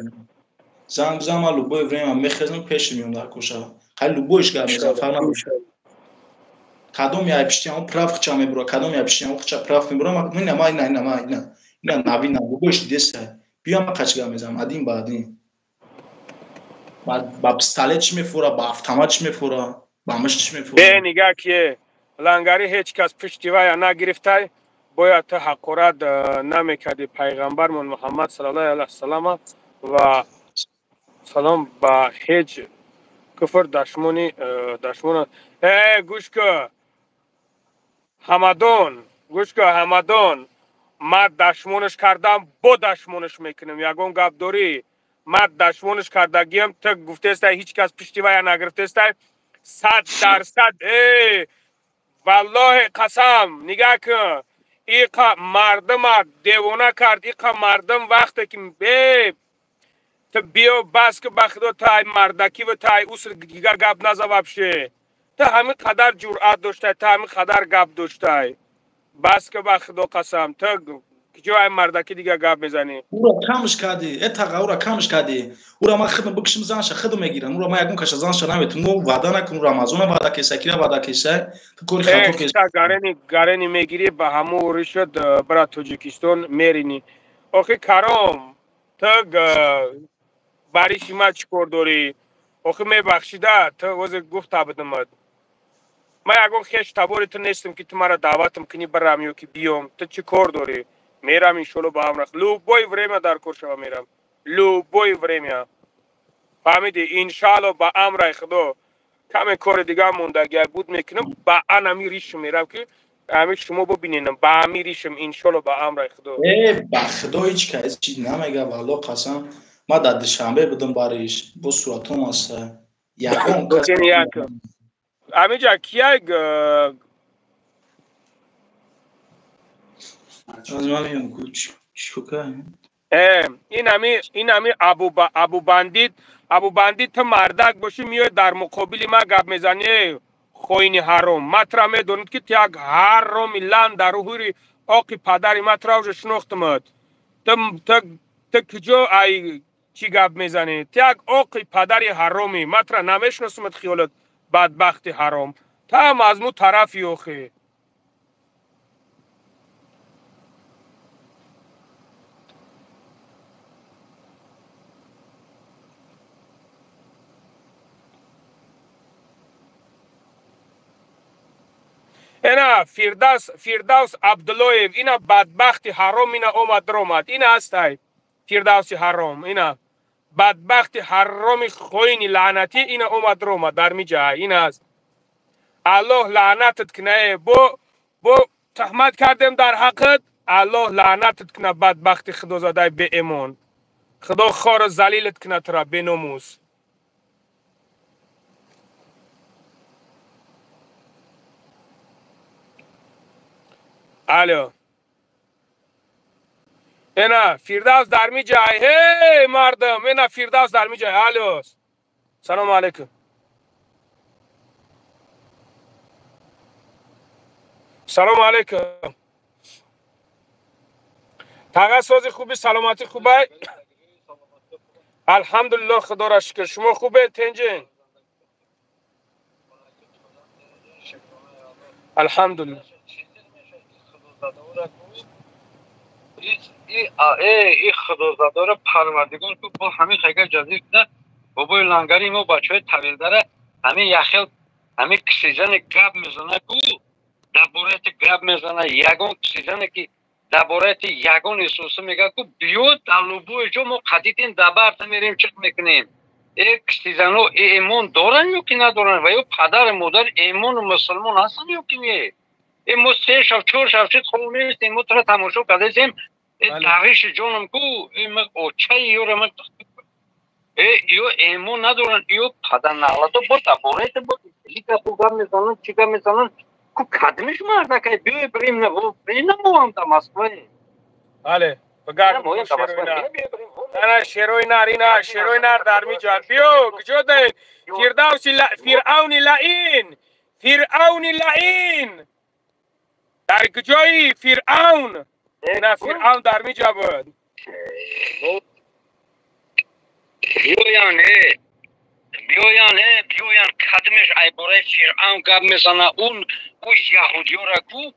زنگ لوبو ابراهیم میخزم پیش میام در کوشا خیلی لوبوش گرم زفر نباشه کدوم یا پشتی هم پراف چا میبرو کدوم یا پشتی هم چا پراف میبرو من نما اینا نبی لوبوش دسته بیا ما قچ گرم زم ادیم بعدین با پستاله چی میفوره با автомат چی میفوره با مش چی میفوره به نگاه که لنگری هیچ کس پشتی وای نگرفته باید تو حقارت نمیکردی پیغمبرمون محمد صلی الله علیه وسلم و سلام با هیچ کفر دشمنی گوش که همدان من دشمنش کردم با دشمنش میکنم یگون گپ داری من دشمنش کردگیم تو گفته است هیچ کس پشتی ویا نگرفته است 100% والله قسم نگاه که ایقا مردم دیوانه کرد ایقا مردم وقتی که تو بیو بس که بخدا تای مردکی و تای اصل دیگه گپ نزواب شه تو همین قدر جرأت داشته تو همین قدر گپ داشته بس که بخدا قسم تو جای مردکی دیگه گپ میزنی او را کمش کردی اتقا او را کمش کردی او را ما خدم بکشم زنش خدم میگیرم او را ما یکون کش زنش نمیتونم وعده نکنم رمضان وعده کیسه کیره وعده کیسه تو کوری خاطر کیسه گارنی میگیری به همو رشد برای تاجیکستان میرینی آخه کرام تو برای شما چیکار داری آخه میبخشیده تو واسه گفت بدمد من یکون خیش تباری تو نیستم که تو مرا دعوتم کنی برم یا که بیام تو چی کار داری میرم انشالله با هم رخ لوبای وریم در کورشوا میرم لوبای وریم فهمیدی انشالله با امر خدا کمی کار دیگه موندگی بود میکنم با انمی ریش میرم که همه شما ببینینم با امی ریشم انشالله با امر خدا با خدا هیچ کس چیز نمیگه والله قسم ما در دوشنبه بودم برایش با صورتم است یگان کس همه جا کیه از من میگم کوچ شوکه این همی ابو بندید تو مردک باشی میای در مقابل ما گپ میزنی خوین حرام مطرح میدونید که تیاگ حرام لان در روحی آقی پدری مطرح رو شناختمد تو کجا ای چی گپ میزنی تیاگ آقی پدری حرامی مطرح نمیشناسمد خیالت بدبخت حرام تا هم از مو طرفی آخی اینا فیردوس عبداللهیف اینا بدبخت حرام اینا اومد اینا هستای فیردوس حرام اینا بدبخت حرام خوین لعنتی اینا اومد در می جای این است الله لعنتت کنه بو تهمت کردیم در حقت الله لعنتت کنه بدبخت خدا زاده به ایمان خدا خار ذلیلت کنه ترا به ناموس الو اینا فیردوس در می جای هی مردم اینا فیردوس در می جای الو سلام علیکم سلام علیکم تاقه سازی خوبی سلامتی خوبه الحمدلله خدا را شکر شما خوبه تنجین الحمدلله این خدازاده را پروردگار که با همین خیلی جزیر کنه بابای لنگری ما بچه های طویل داره همین یخیل همین کسیجن گب میزنه کو دبورت گب میزنه یگون کسیجن که دبورت یگون احسوسه میگه که بیود در لوبوی جو ما قدیدین دبرت میریم چک میکنیم این کسیجن ها ایمان دارن یا که ندارن و یا پدر مادر ایمان و مسلمان هستن یا که نیه این ما 3 شب 4 شب چید خونه نیستیم ما تره تماشا کردیم این دقیش جانم کو این مگ اوچه یورا مگ ایو ایمون ندارن ایو پدر نغلطا با دبارت با لیکا خوگم میزنن چیکا میزنن کو کدمش مردکه بیوی بریم نگو بریم نمو هم تماسکوه بله بگرد شیروی نار اینا شیروی نار در می جان بیو کجا دین فرعون لعین در کجایی فرعون اینا فرعون در می جا بود بیویان کدمش ای برای فرعون گب میزنه اون یهودیو را کو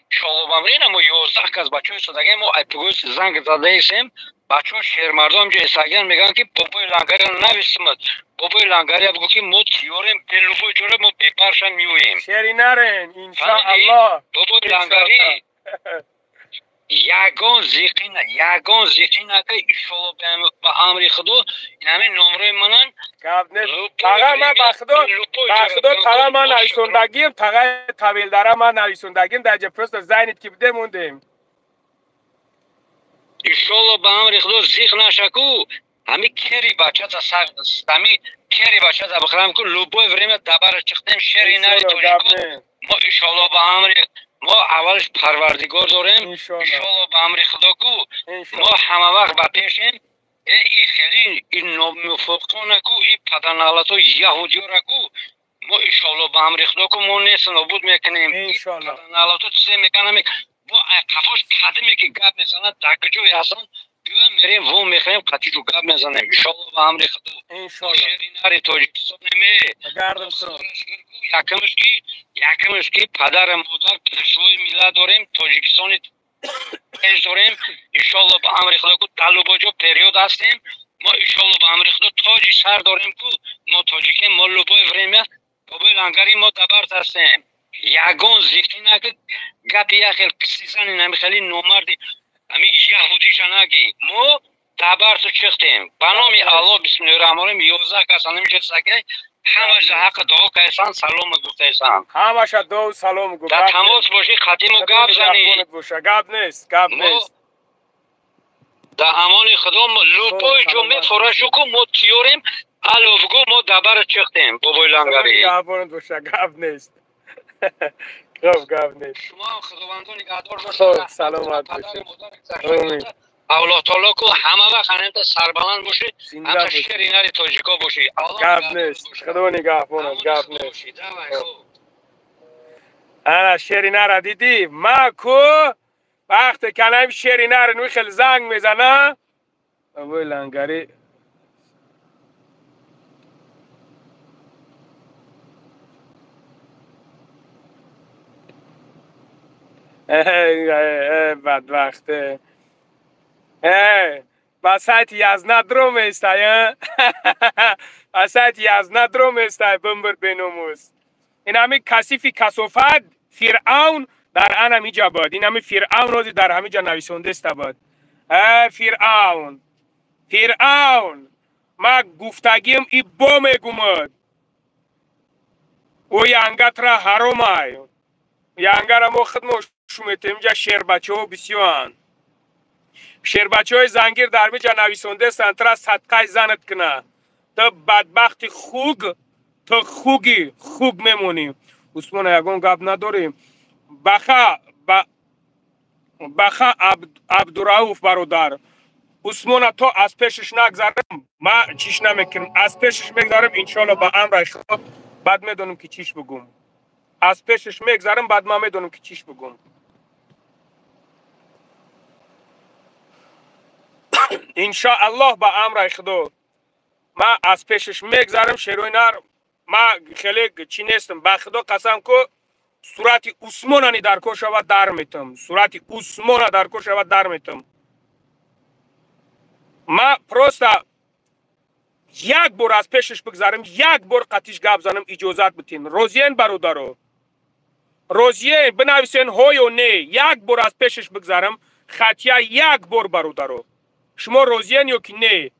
شالوبامرین اما 11 کس بچه های سادگه ما ای پگویس زنگ زده ایسیم بچه ها شیرمردم جا ایساگیان میگن که بابای لنگری نویستمد بابای لنگری بگو که ما تیاریم بلوبوی جوره ما بیبرشن میویم شیری نرین انشاءالله بابای لنگری یگان زیقینه که ایشالا به امری خدا این همه نمره منن گپ نیست تقا من بخدا تقا من نویسندگیم تقا طویل داره من نویسندگیم در جپرست زینید که بده موندیم ایشالا به امری خدا زیق نشکو همی کری بچه تا همی کری بچه تا بخرم که لوبوی وریم دبر چختیم شری نری توجیکو ما ایشالا به امری ما اولش پروردگار داریم انشالله به امر خدا کو ما همه وقت با پیشیم این خیلی این ناموفقانه کو این پدرنالات و یهودی را کو ما انشالله به امر خدا کو ما نیست نابود میکنیم این پدرنالات چیزی میکنم با کفاش قدمی که گپ میزنه دکجوی هستن دیگه میریم و میخوایم قطیجو گپ میزنیم انشالله به امر خدا انشالله شیریناری تاجیکستان می یکمش که پدر مادر پیشوای میلاد داریم تاجیکستان پنج داریم انشالله به امر خدا کو طالباجو پریود هستیم ما انشالله به امر خدا تاجی سر داریم کو ما تاجیک ما لوبای وریم بابای لنگری ما دبرت هستیم یگان زیقینه که گپی یخیل کسیزن نمی خیلی نومردی همی یهودی شنگی ما دبرت چختیم بنامی الله بسم الله الرحمن الرحیم 11 کس نمیشه سگه همش حق دعا کردن سلام گفتن همش دعا و سلام گفت در تماس باشی خاتم و گپ زنی گپ نیست در امان خدا ما لوپای جمعه فراشو کو ما تیوریم الوگو ما دبر چختیم بابای لنگری گپ نیست گپ نیست شما خداوندان نگهدار باشید سلامت باشید الله تعالی کو همه وقت خانم سربلند باشید هم شیریناری تاجیکا باشید گپ نیست خدا نگهبانم گپ نیست انا شیرینه را دیدی ما کو وقتی کنم شیرینه را نوی خیلی زنگ میزنه بابای لنگری بدبخته بسایت یزنه درو میستای بسایت یزنه درو میستای بمبر بینوموز این همی کسیفی کسوفت فرعون در آن همی جا بود این همی فرعون روزی در همی جا نویسونده است بود فرعون ما گفتگیم ای با میگومد او ینگت را حرام های ینگر ما خدمت شمیتیم جا شیر بچه ها بسیوان شیر بچه های زنگیر در می جا نویسونده سنترا صدقه زنت کنه تو بدبخت خوگ میمونیم عثمان یگون گپ نداریم بخا عبدالرؤوف برادر عثمان تو از پیشش نگذارم ما چیش نمیکنم از پیشش میگذارم انشالله با امر خدا بعد میدونم که چیش بگم از پیشش میگذارم بعد ما میدونم که چیش بگم انشاءالله با امر خدا ما از پیشش میگذارم شیروی نار ما خیلی چی نیستم با خدا قسم که صورت عثمانانی در کو شود در میتم صورت عثمان در کو شود در میتم ما پروستا یک بار از پیشش بگذارم یک بار قطیش گپ زنم اجازت بتین روزین برادرو روزین بنویسین های و نه یک بار از پیشش بگذارم خطیه یک بار برادرو شما روزین یا که نه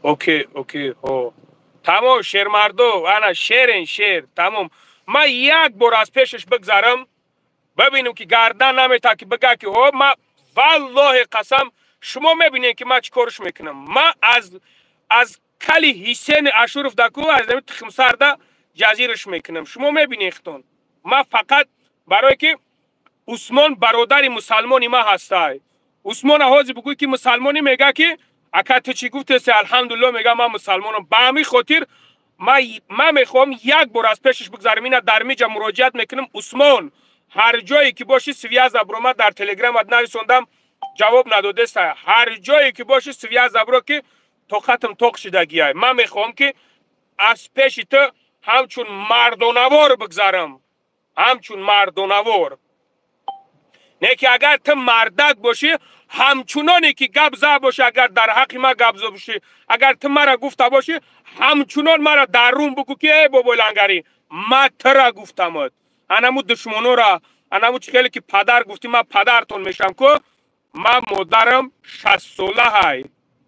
اوکی ها تمام شیر مردو انا شیر تمام ما یک بار از پیشش بگذارم ببینم که گردن نمیتا که بگه که ها ما والله قسم شما میبینین که ما چی کارش میکنم ما از کلی حسین اشرف دکو از نمی تخم سرده جزیرش میکنم شما میبینین خطون ما فقط برای که عثمان برادر مسلمانی ما هستای عثمان حاضر بگوی که مسلمانی میگه که اکا تو چی گفته سی الحمدلله میگه من مسلمانم با همی خاطر ما میخوام یک بار از پیشش بگذارم اینا در میجا مراجعت میکنم عثمان هر جایی که باشی سویه زبرو در تلگرام نویسوندم جواب نداده است هر جایی که باشی سویه زبرو که تو ختم توق شدگی های من میخوام که از پیش تو همچون مردونوار بگذارم همچون مردونوار نه که اگر تو مردک باشی همچنانی که گپ زا باشی اگر در حق ما گپ زا باشی اگر تو مرا گفته باشی همچنان مرا در روم بگو که ای بابا لنگری ما ترا گفتمت انمو دشمنو را انمو چخیلی که پدر گفتی ما پدرتون میشم که ما مادرم 60 ساله های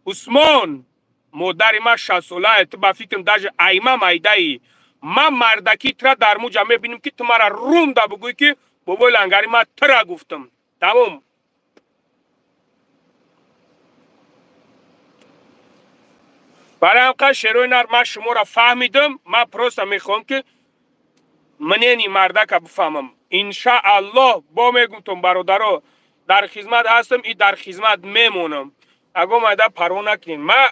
عثمان مادر ما 60 ساله های تو با فکرم داج ایما مایده ای ما مردکی ترا در مو جمعه بینیم که تو مرا روم دا بگوی که بابای لنگری ما ترا گفتم تمام. برای همقدر شیروی نر من شما را فهمیدم من پروستا میخوام که منینی مردک بفهمم انشاءالله با میگوتم برادرو در خدمت هستم ای در خدمت میمونم اگه مایده پرو نکنین من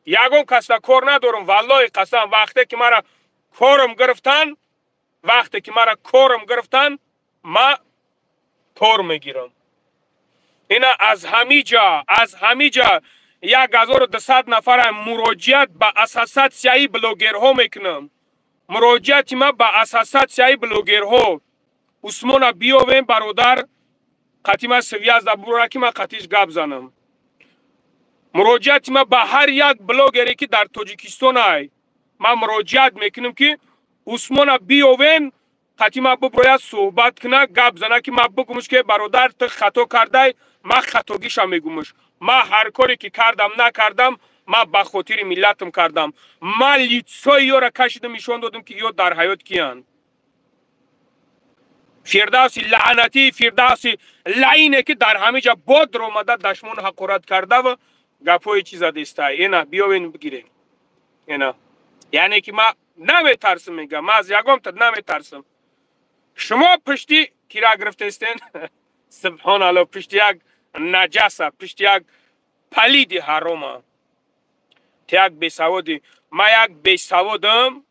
یگون کستا کار ندارم والله قسم وقتی که مرا کارم گرفتن ما کار میگیرم اینا از همه جا 1200 نفر مراجعت به اساسات سیایی بلوگرها میکنم مراجعت ما به اساسات سیایی بلوگرها عثمان بیاویم برادر قطیما سویاز دا برو که ما قطیش گپ زنم مراجعت ما به هر یک بلوگری که در تاجیکستان های ما مراجعت میکنم که عثمان بیاویم قطیما ببروید صحبت کنه گپ زنه که ما بگمش که برادر تو خطا کرده ما خطاگیش هم میگمش ما هر کاری که کردم نکردم ما به خاطر ملتم کردم ما لیتسای یا را کشیدم ایشون دادم که یا در حیات کیان فردوسی لعنتی فردوسی لعینه که در همه جا باد رو آمده دشمن حقارت کرده و گپای چیز دسته اینا بیاوین بگیرین اینا یعنی که ما نمیترسم میگم ما از یگام تا نمیترسم شما پشتی کی را گرفته استین سبحان الله پشتی یک نجاسه پشتی یک پلید حرامه تا یک بیسوادی ما یک بیسوادم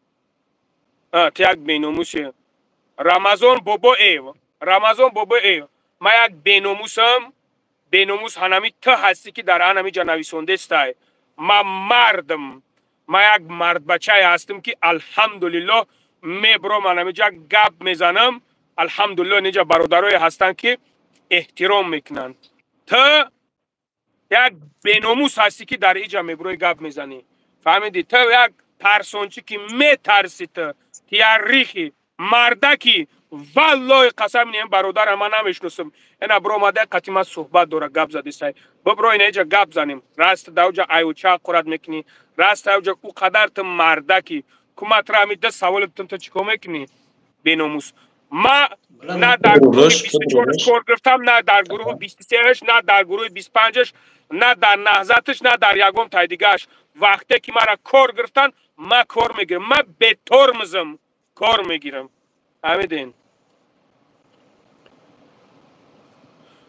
تا یک بیناموسی رمضان بابا ایو ما یک بیناموس هنمی تو هستی که در هنمی جا نویسونده استای ما مردم ما یک مرد بچه هستم که الحمدلله میبرم هنمی جا گپ میزنم الحمدلله نیجا برادرای هستن که احترام میکنن تو یک بیناموس هستی که در اینجا میبروی گپ میزنی فهمیدی تو یک ترسونچی که میترسی تو تیاریخی مردکی والله قسم نیم برادر من نمیشناسم اینا برو ماده قطیما صحبت داره گپ زدی سای ببرو اینا اینجا گپ زنیم راست دوجا ایوچا قرات میکنی راست دوجا او قدر تو مردکی کمت را میده سوال تو چیکار میکنی بیناموس ما نه در گروه 24 کار گرفتم نه در گروه 23 نه در گروه 25 نه در نهضتش نه در یگم تایدیگاش وقتی که مرا کار گرفتن ما کار میگیرم ما به ترمزم کار میگیرم همین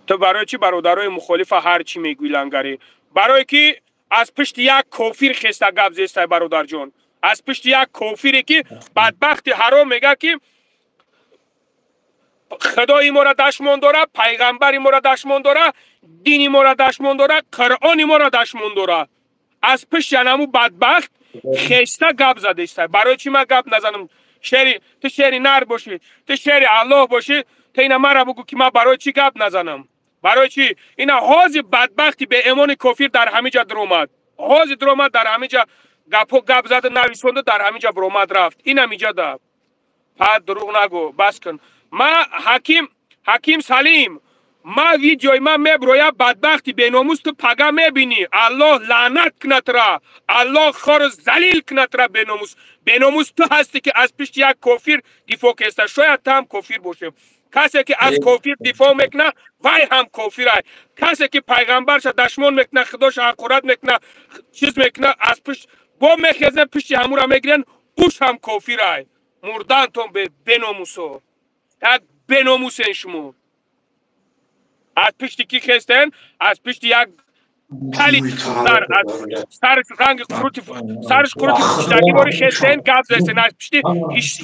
تو برای چی برادرای مخالف هر چی میگوی لنگری برای که از پشت یک کافر خسته گپ زیسته برادر جان از پشت یک کافری که بدبخت حرام میگه که خدای ما را دشمن داره پیغمبری ما را دشمن داره دینی ما را دشمن داره قرآنی ما را دشمن داره از پشت ینمو بدبخت خسته گپ زده است برای چی من گپ نزنم تو شعری نر باشی تو شعری الله باشی تو اینا مرا بگو که من برای چی گپ نزنم برای چی اینا حاضی بدبختی به ایمان کافر در همه جا درآمد حاضی درآمد در همه جا گپ زده نویسنده در همه جا برآمد رفت اینا میجا ده پس دروغ نگو بس کن ما حکیم سلیم ما ویدیوی ما میبرویا بدبختی به ناموس تو پگه میبینی الله لعنت کنت را الله خور زلیل کنت را به ناموس تو هستی که از پشت یک کافر دفاع کسته شاید تا هم کافر باشه کسی که از کافر دفاع میکنه وای هم کافر های کسی که پیغمبرش دشمن میکنه خداش حقارت میکنه چیز میکنه از پشت با میخزن پشت همون را میگیرن اوش هم کافر های مردن تون به بناموسو یک بناموسین شما از پشت کی خستن از پشت یک کلی سرش رنگ سرش قروت پشتگی باری خستن گپ زستن از پشت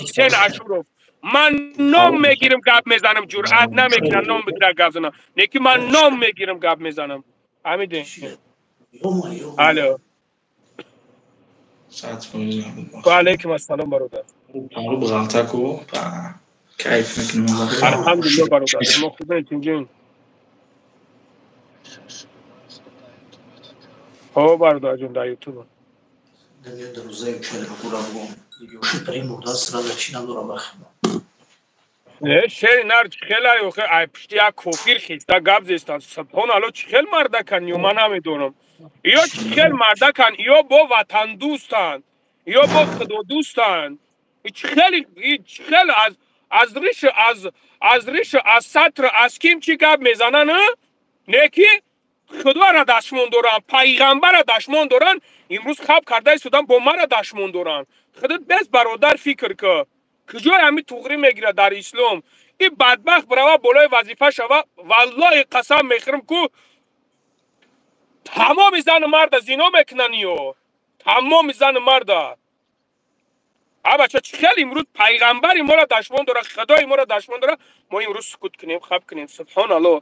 حسین اشورов من نام میگیرم گپ میزنم جرأت نمیکنم نام بگیرم گپ زنم نیکی من نام میگیرم گپ میزنم حمیده الو و علیکم السلام برادر کیف میکنم الحمدلله برادر ما خوبیم جون برادر جون در یوتیوب دیگه در روزای کلی بگورا بگم دیگه وشی پریم بوده سرا در چی ندارم بخیم شیر نار چخیل های اوخی ای پشتی ها کوفیر خیستا گاب زیستان سبحان الله چخیل مرده کن یو من نمیدونم یا چخیل مرده کن یا با وطن دوستان یا با خدا دوستان چخیل از ریش از سطر از کیم چی گاب میزنن نیکی خدا را دشمن دارن پیغمبر را دشمن دارن امروز خواب کرده سودن با من را دشمن دارن خودت بس برادر فکر که کجای همی توغری میگیره در اسلام این بدبخت برای بالای وظیفه شوه والله قسم میخورم که تمام زن مرد زنا میکنن یو تمام زن مرد بچه چه خیلی امروز پیغمبر ما را دشمن داره خدای ما را دشمن داره ما امروز سکوت کنیم خواب کنیم سبحان الله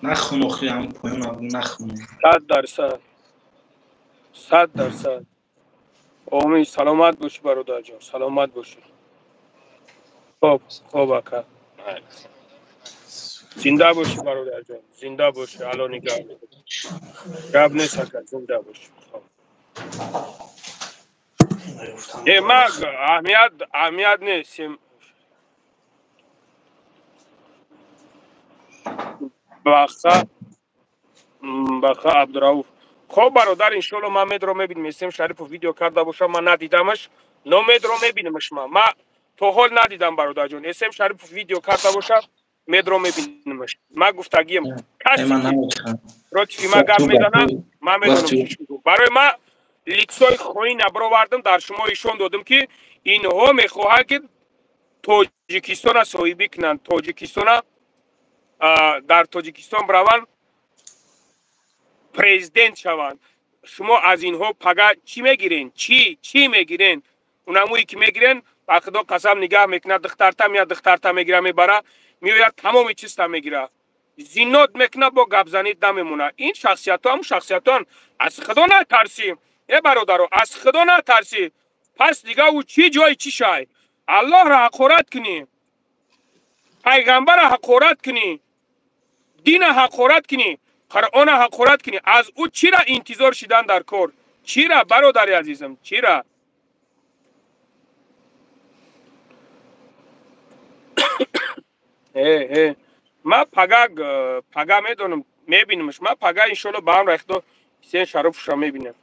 نخون اخی هم پایون نخون 100% امید سلامت باشی برادر جان سلامت باشی خوب اکا زنده باشی برادر جان زنده باشی الان نگاه گب نیست اکا زنده باشی ما اهمیت نیست بخا عبدالرؤوف خب برادر انشالله من مید رو میبینیم اسم شریف ویدیو کرده باشم من ندیدمش مید رو میبینیمش من تو حال ندیدم برادر جان اسم شریف ویدیو کرده باشم مید رو میبینیمش من گفتگیم کسی روچی ما گپ میزنم من میدونم چی شد برای من لیکسای خویی نبروردم در شما ایشون دادم که اینها میخواهند که تاجیکستان صاحبی کنند تاجیکستان در تاجیکستان بروند پرزیدنت شوند شما از اینها پگا چی میگیرین چی میگیرین اونمویی که میگیرین با خدا قسم نگاه میکنه دخترتا میگیره میبره میوید تمام چیز تا میگیره زینات میکنه با گپ زنید نمیمونه این شخصیت ها هم شخصیتان از خدا نترسی ای برادرو از خدا نترسی پس دیگه او چی جای چی شای الله را حقارت کنی پیغمبر را حقارت کنی دین حقارت کنی قرآن حقارت کنی از او چی را انتظار شدن در کار چی را برادر عزیزم چی را ما پگا میدونم میبینمش ما پگا انشالله با هم ریختو حسین شرف شما میبینم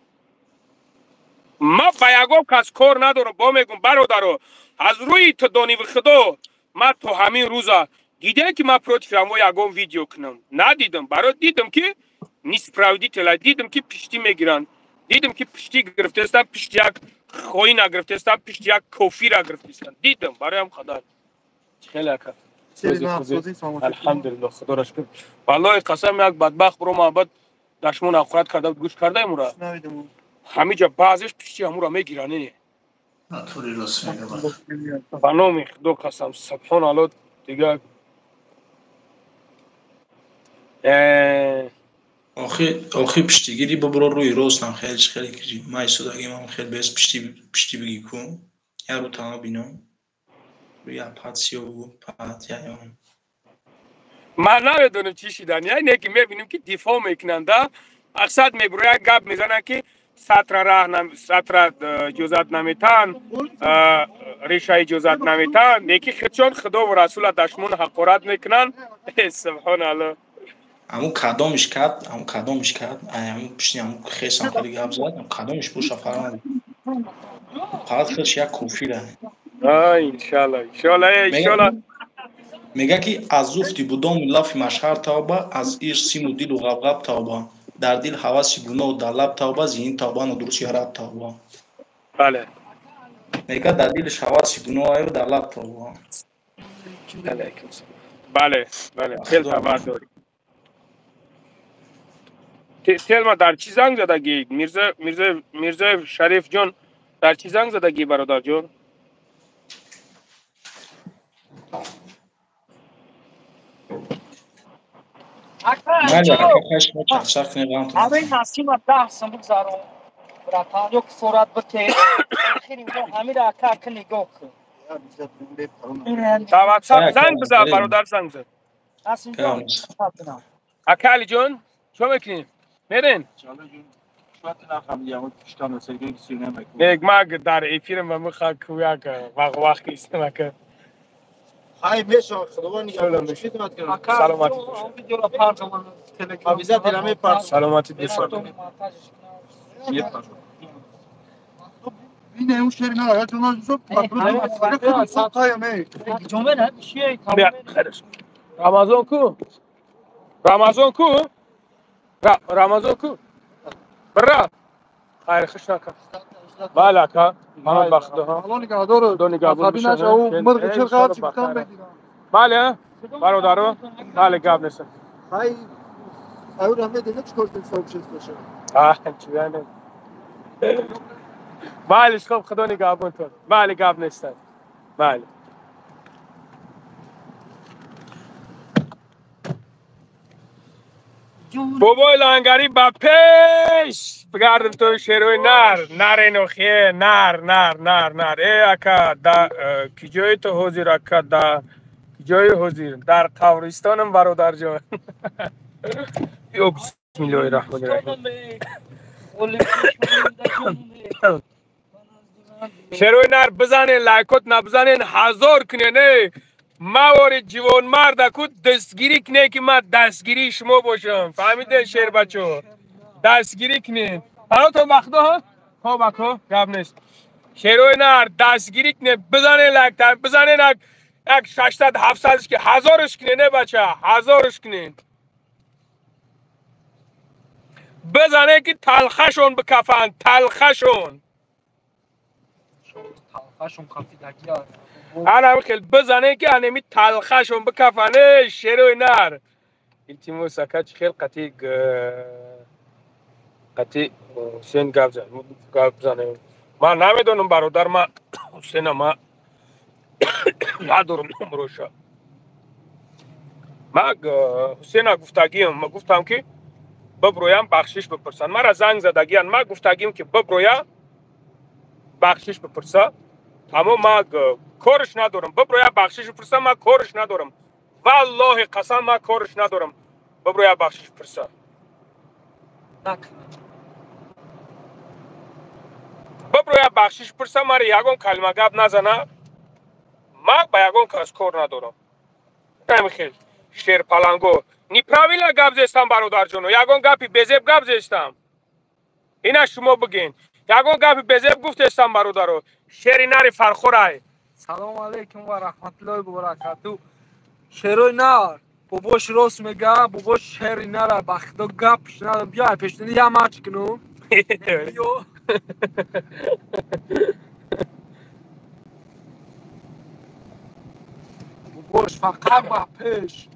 ما با یگو کس کار ندارم با میگم برادرو از روی تدانی و خدا ما تو همین روزا دیدم که ما پروت فرمو یگو ویدیو کنم ندیدم برای دیدم که نیست پراودی تلا دیدم که پشتی میگیرن دیدم که پشتی گرفته است پشتی یک خوی نگرفته است پشتی یک کوفی را گرفته است دیدم برای هم خدا خیلی اکا الحمدلله خدا را شکر والله قسم یک بدبخت برو محبت دشمن آخرت کرده گوش کرده امورا همه جا بعضش پشتی امورا میگیرنه طوری راست میگه بنامی خدا قسم سبحان الله دیگه آخی پشتیگیری ببرو روی راستم خیلی کردی ما ایستادگیم هم خیلی بیست پشتی بگی کن یا رو تمام بینم روی اپات یا پات یا هم من نمیدونم چی شدن یعنی که میبینیم که دفاع میکنند اقصد میبروی گپ میزنن که سطر جزات نمیتن ریشه جزات نمیتن یکی خودشون خدا و رسول دشمن حقارت میکنن سبحان الله همون کدامش کرد همون پشتی همون خیسم خیلی گپ زد همون کدامش بوش فرمان فقط خیلش یک کوفی ره انشالله میگه که از زفتی بودم لف مشهر توبه از ایش سیم و دل و غبغب توبه در دل حواس گناه و در لب توبه زین توبه و درست یارب توبه بله میگه در دلش حواس گناه و در لب توبه بله تل توبه داری تل ما در چی زنگ زدگی میرزا شریف جان در چی زنگ زدگی برادر جان همین نسیم 10 سم بگذارم براتان یک صورت بته خیلی همین را که نگاه کن تا واتساپ زنگ بزن برادر زنگ زد نسیم جان اکالی جون شو میکنین میرین یک ماگ در ایفیرم و مخا کویا که وقت استم که های میشو خدا نگهدار باشید سلامتی سلامتی دیشان این اون شری نه تو نازو بیا خیرش رمضان کو رمضان کو برا خیر خوش نکن بالا کا من بخدا ها خدا نگهدار دو نگهبان خبی نشه او مرغ چرخ چیکار بگیرم بله برادرو بله گاب نشه های او رحمت دیگه چیکار کنم چیز باشه چی بیانه بله خب خدا نگهبان تو بله گاب نیستن بله بابای لانگاری با پیش بگردم تو شیروی نر نوخیه نر ای اکا دا کجای تو حضیر اکا دا کجای حضیر در قبرستانم برادر جان یو بسم الله الرحمن الرحیم شیروی نر بزنین لایکوت نبزنین 1000 کنین موارد جوان مرد اکو دستگیری کنه که من دستگیری شما باشم فهمیدین شیر بچه دستگیری کنین حالا تو بخدا ها خواب اکو گب نیست شیروی نر دستگیری کنه بزنین لکتر بزنین یک 600 700 که 1000ش کنین بچه 1000ش کنین بزنین که تلخشون بکفن تلخشون کافی دکیار انا بخیل بزنه که انمی تلخشون بکفنه شیروی نر التیمو سکت خیل قطی حسین گاب زنه ما نمیدونم برادر ما حسین ما ندارم نمروشا ما حسین گفتگیم ما گفتم که ببرویم بخشش بپرسن ما را زنگ زدگیان ما گفتگیم که ببرویم بخشش بپرسن اما ما کارش ندارم ببرویا بخشش پرسم ما کارش ندارم والله قسم ما کارش ندارم ببرویا بخشش پرسم ببرویا بخشش پرسم ما یگون کلمه گپ نزنه ما با یگون کس کار ندارم نمیخیل شیر پلنگو نی پراویلا گپ زستم برادر جونو یگون گپی بزب گپ زستم اینا شما بگین یگون گپی بزب گفت استم برادرو شیری نری فرخورای سلام علیکم و رحمت الله و برکاته شیروی نر باباش راست میگه باباش شیری نره بخدا گپش نده بیا پیشتنی یه مچ کنو بیا باباش فقط با پیش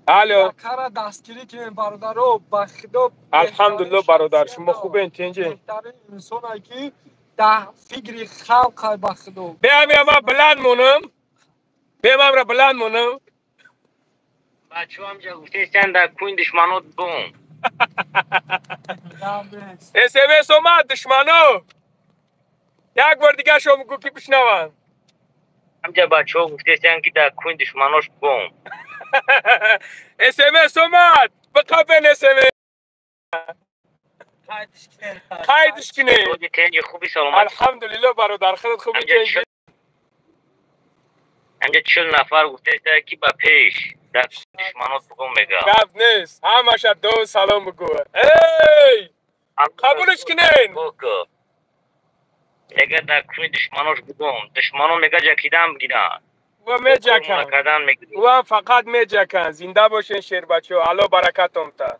الو کار دستگیری کنین برادرو بخدا الحمدلله برادر شما خوبه انتینجه بهترین انسان که ده فکری خلق بخدا بیام ما بلند مونم بچه هم جا گفته ایستن در کوین دشمنات بوم SMS اومد دشمنو یک بار دیگه شما گو که بشنون همجا بچه ها گفته ایستن که در کوین دشمناش بوم SMS اومد بقبل SMS قیدش کنی روزی تنجی خوبی سلامت الحمدلله برادر خودت خوبی تنجی همجا 40 نفر گفته ایستن که با پیش در دشمنات بوم میگه گفت نیست همش دو سلام بگو ای قبولش کنین میگه در کوین دشمناش بوم دشمنان میگه جکیدن بگیرن و میجکن و فقط میجکن زنده باشین شیر بچه الله برکتم تا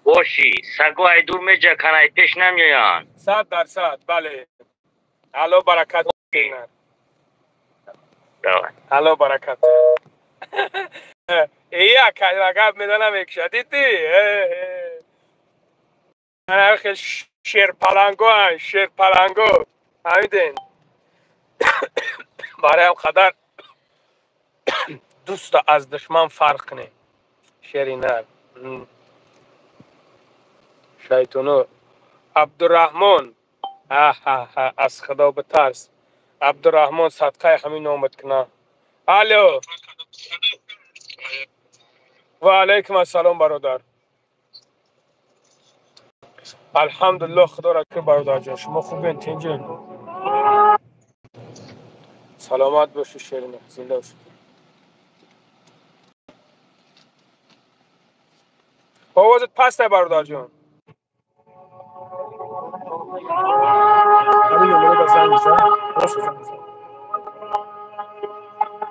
باشی سگو ای دور میجکن ای پیش نمیان 100% بله الله برکت کنن الله برکت ایا کلمه گپ میدنم یک شدیدی من خیلی شیر پلنگو فهمیدین برای هم قدر دوست از دشمن فرق کنه شیری نر شیطانو عبدالرحمن از خدا بترس عبدالرحمن صدقه همین آمد کنه الو و علیکم السلام برادر. الحمدلله خدا را که برادر جان شما خوبین تنجین؟ سلامت باشی شیرینه زنده باشی. آوازت پسته برادر جان. همین نمره بزن میزن راست بزن میزن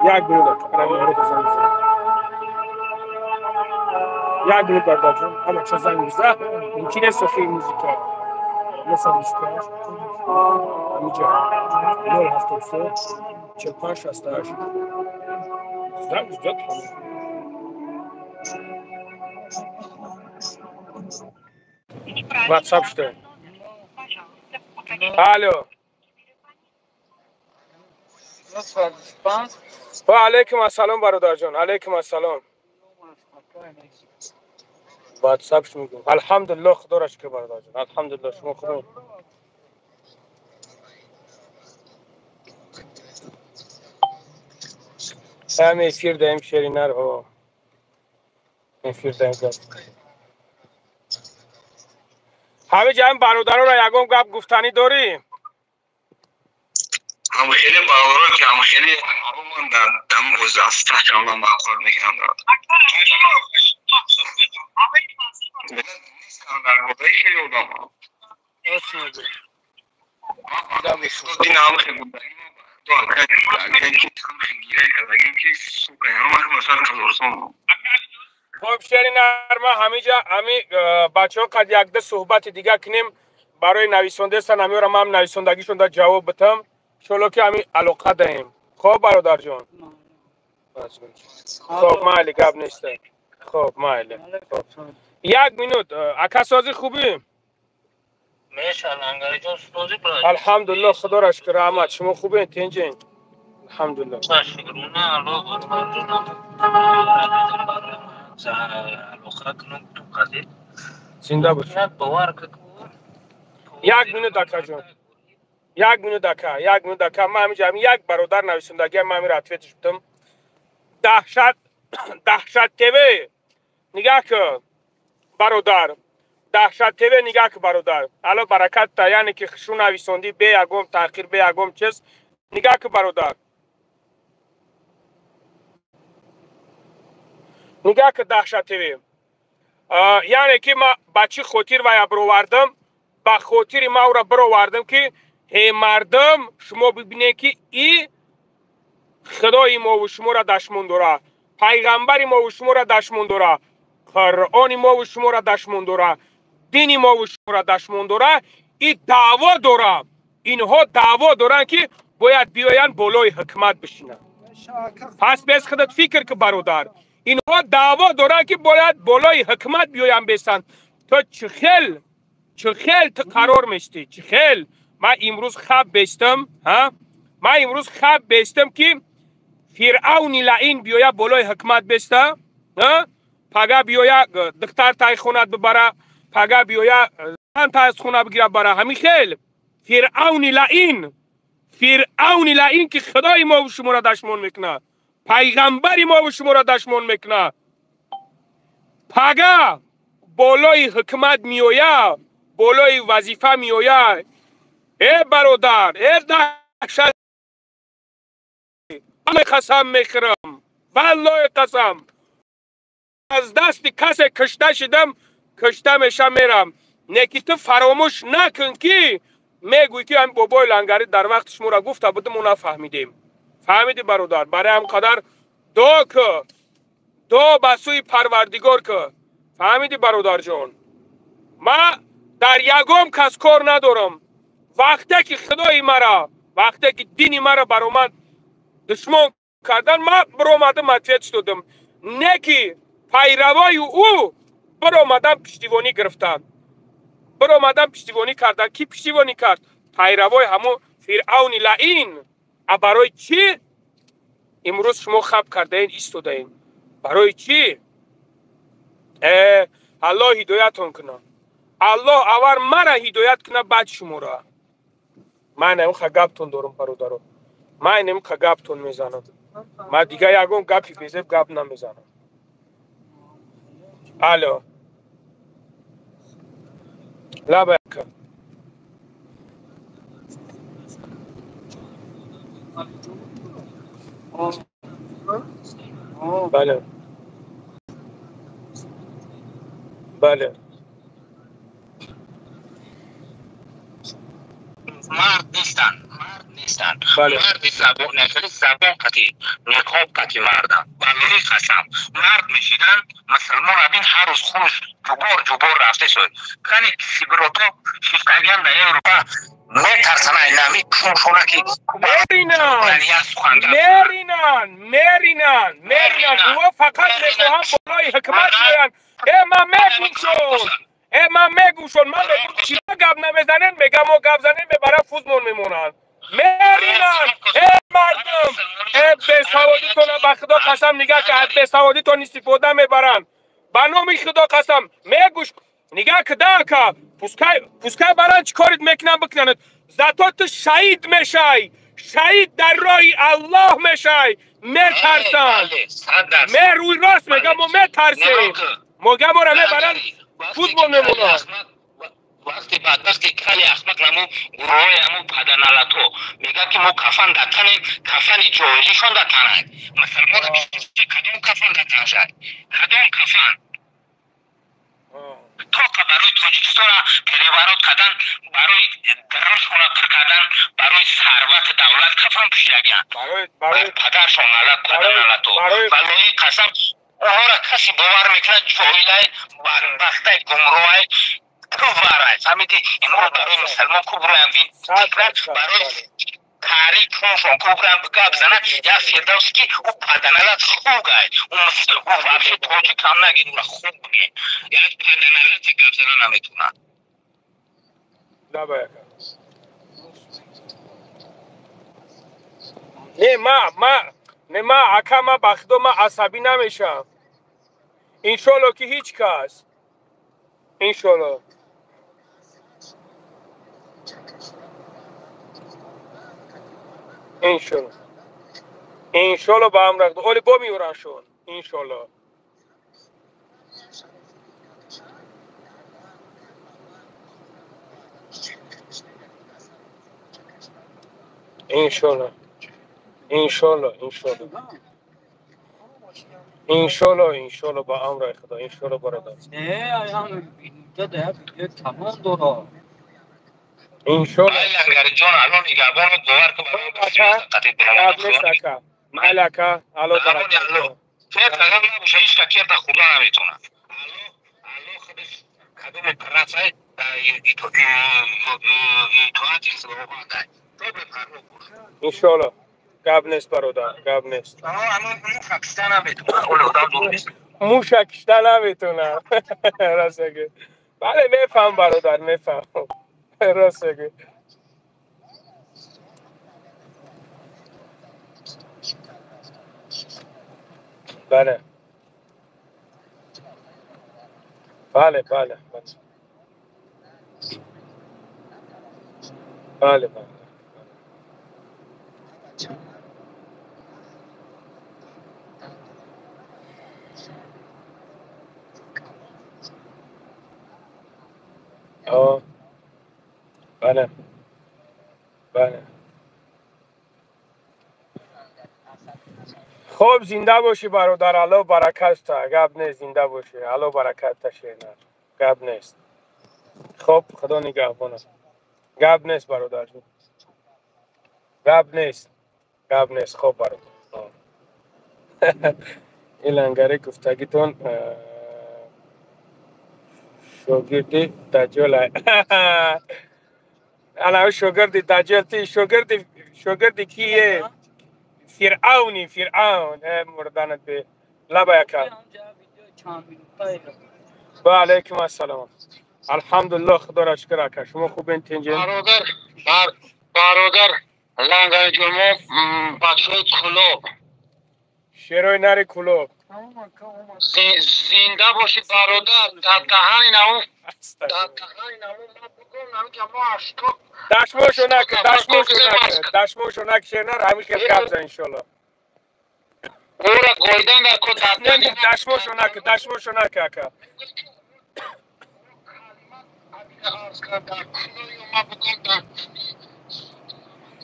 یک بیرونت همین نمره بزن میزن یک بیرونت برادر جان همه چه زن میزن ممکنه صفحه موزیکا مثل موزیکاش همینجا 073 45 68 زن میزد واتساپ شده. الو و علیکم السلام برادر جان. علیکم السلام. واتساپش میگم. الحمدلله خدا را شکر برادر جان. الحمدلله شما خوبین؟ همه افیر دایم شیرینه رو افیر دایم همه جمع برادران را یکم گپ گفتنی داریم. هم خیلی باورم که هم خیلی من در دم گذشته که من معقول میگم در گذشته خیلی بودم این هم خیلی بودم خب شیرین ارما همی بچه ها قد یک ده صحبت دیگه کنیم برای نویسنده هستن همی را من نویسندگیشون دا جواب بتم شلو که همی علاقه دهیم. خب برادر جان خب مالی گب نیسته. خب مالی یک مینوت اکا سازی خوبی؟ الحمدلله خدا را شکر رحمت شما خوبین تنجین؟ الحمدلله زنده باشی. یک مینوت اکا جان یک مینوت دکا من همیجا یک برادر نویسندگی من همی را اتویتش بتم دهشت تیوی نگاه که برادر دهشت تیوی نگاه که برادر الان برکت تا یعنی که خشون نویسندی به یکم تاخیر به یکم چیز نگاه که برادر نگاه که دهشت تیوی یعنی که ما بچه خوتیر و یا برواردم با خوتیر ما او را برواردم که هی مردم شما ببینید که ای خدای ما و شما را دشمن داره پیغمبر ما و شما را دشمن داره قرآن ما و شما را دشمن داره دین ما و شما را دشمن داره این دعوا داره اینها دعوا دارن که باید بیاین بالای حکمت بشینن. پس بیس خودت فکر که برادر اینها دعوا دارن که باید بالای حکمت بیاین بیستن تو چه خیل تو قرار میستی چه خیل. من امروز خواب بیستم که فرعون لعین بیایا بالای حکمت بسته پگه بیایا دختر تای خونت ببره پگه بیایا زن تای از خونه بگیره بره همین خیل فرعون لعین که خدای ما و شما را دشمن میکنه پیغمبر ما و شما را دشمن میکنه پگه بالای حکمت میویا بالای وظیفه میویا ای برادر ای دهشت همه قسم میخورم والله قسم از دست کسی کشته شدم کشته میشم میرم نیکی تو فراموش نکن که میگوی که هم بابای لنگری در وقت شما را گفته بودم اون نفهمیدیم. فهمیدی برادر برای هم قدر دو بسوی پروردگار که فهمیدی برادر جان ما در یگم کس کار ندارم وقتی که خدای مرا وقتی که دینی مرا برآمد دشمن کردن ما برآمدم اتویت دادم نکی پیروای او برآمدم پشتیبانی گرفتن برآمدم پشتیبانی کردن کی پشتیبانی کرد پیروای همون فرعون لعین. برای چی امروز شما خب کرده این ایستاده این برای چی الله هدایتون کنه الله اول مرا هدایت کنه بعد شما را من نمیخوام گپتون دارم برادران من نمیخوام گپتون میزنم من دیگه یکم گپی بیزه گپ نمیزنم. الو لابا یکم بله بله مرد نیستن بله. مرد زبون نفری زبون قطی نقاب قطی مردم والله قسم مرد میشیدن مسلمان ابین هر روز خونش جبور رفته شد کنی کسی بروتو شیفتگیان در اروپا میترسن اینمی کنشونه که مرینان او فقط میخواهم بالای حکمت بیان. من میگوشون من بگو چی گپ نمیزنن میگم و گپ زنن میبرن فوزمون میمونن. مرینان مردم به سوادیتون به خدا قسم نگه که به سوادیتون استفاده میبرن با نومی خدا قسم میگوش نگه که داکا پوسکای بران چی کارید میکنن بکنند زاتات شهید میشای شهید در راه الله میشای میترسن روی راست میگم و میترسید مگم را میبرن فوتبال میمونن. وقتی بدبختی کلی احمق نمو گروه همو پدنالتو میگه که ما کفن دتنیم کفن جوهیشون دتنه مسلمان کدوم کفن دتن شد کدوم کفن تو که برای توجیکستان پیروارات کدن برای درشون کدن برای ثروت دولت کفن پوشیدگیان برای پدرشون پدنالتو والله قسم اوها را کسی باور میکنه جوهیلای بدبخته گمروه تو وارای فهمیدی امروز برای مسلمان کبران برای تاریخ کنشون کبران بگاب زنن یا فیردوسکی او پدنالت خوگای او وابشه توجی کم نگید اونا خوب بگین یا پدنالت گاب زنن نمیتونن نه ما اکا ما بخدا ما عصبی نمیشم انشالله که هیچ کس انشالله با هم رخت اولی با میورن شون انشالله با امر خدا انشالله برادر انشالله لنگر جان الان نگهبان باور که برای مالکا الو برکت فکر کنم نباشه هیچ کیر تا خدا نمیتونه الو خودش کدوم طرفه ایتوات استفاده کنه تو بفرما باش انشالله گاب نیست برادر گاب نیست الان پاکستان نمیتونه خدا دور نیست موشک کشتن نمیتونه راسته بله میفهم برادر میفهم راسته بله بله خب زنده باشی برادر الله برکت تا گپ نیست زنده باشی الله برکت تا شیرنر گپ نیست خب خدا نگهبانه گپ نیست برادر گپ نیست خب برادر این لنگره گفتگیتون شاگردی دجال انا شاگردی دجال تی شاگردی کیه فرعون مردانت به لبا یکا و علیکم السلام الحمدلله خدا را شکر که شما خوبین تنجین برادر لنگر جمعه بچه کلوب شیروی نری کلوب زنده باشی برادر در دهانی نمو من بگم که ما دشموشو نک شیرنر همیشه گپ زن انشالله اورا گویدن در کد نه دشموشو نکه اکا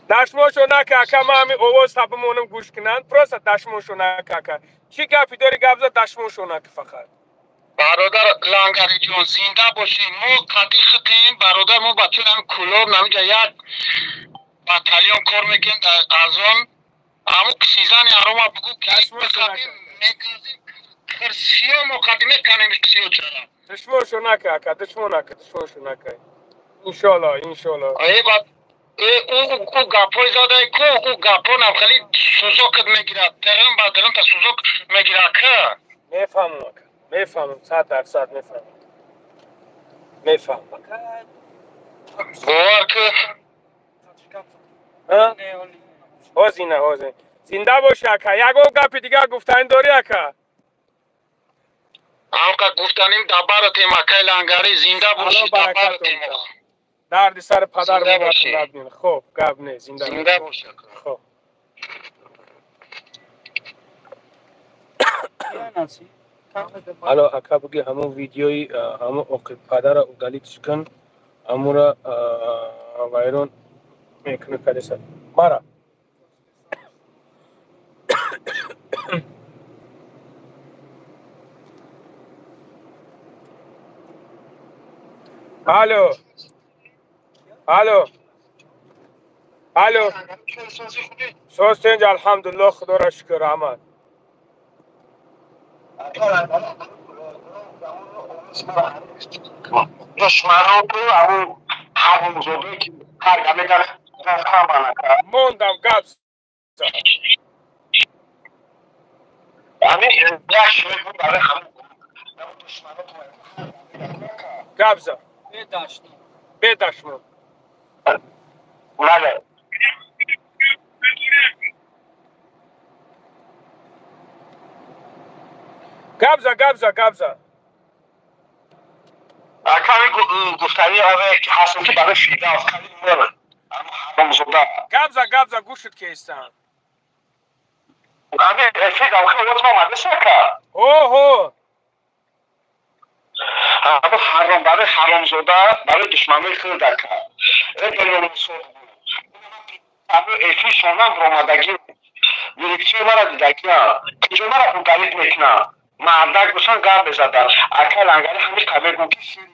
دشموشو نکه اکا ما همی اووز تبمونم گوش کنند پروسا دشموشو نکه اکا چی گفی داری گفزا دشموشو نکه فقط برادر لنگری جون زنده باشین ما قدی خطیم برادر ما بطور هم کلاب نمیجا یک بطالیون کار میکن از اون همون سیزن یارو ما بگو بخطیم میگازیم خرسیو مقدمه کنیم کسیو چرا دشموشو نکه اکا دشموشو نکه انشالله ای بعد او گپای زاده کو او گپا نخلی سوزوکت میگیرد درم با درم تا سوزوک میگیرد که میفهمم 100% میفهمم باور که حوزینه زنده باشه اکا یکو گپی دیگه گفتن داری اکا آنکه گفتنیم دبار تیمکه لنگری زنده باشی دبار تیمکه درد سر پدر زنده بودن باشی. نبینه خب گپ نه زنده باشی خب حالا اکا بگی همون ویدیوی همون اوقی پدر رو دلیتش کن همون را وایرون میکنه کلیسا مارا الو سوست اینجا الحمدلله خدا را شکر احمد دشمنان تو همون حرومزاده که هر گمه در خواهد موندم گپ همین یک شوی بود برای همون دشمنان تو گپ زد بدشمون بله گپ زد کمی گفتنی آره که هستم که برای فیده از کمی مره حرومزاده گپ زد گوشت که ایستن همین فیده آخه وقت ما مدرسه که اوه همه حرام برای حرامزاده برای دشمنی خیلی دکه این دلیل سوال بود همه ایفی شونم برامدگی دیرکچه مرا دیدگی کجا مرا خود دلیل میکنه مردک بسان گرد بزدن اکل انگلی همیش کبه گو که سیری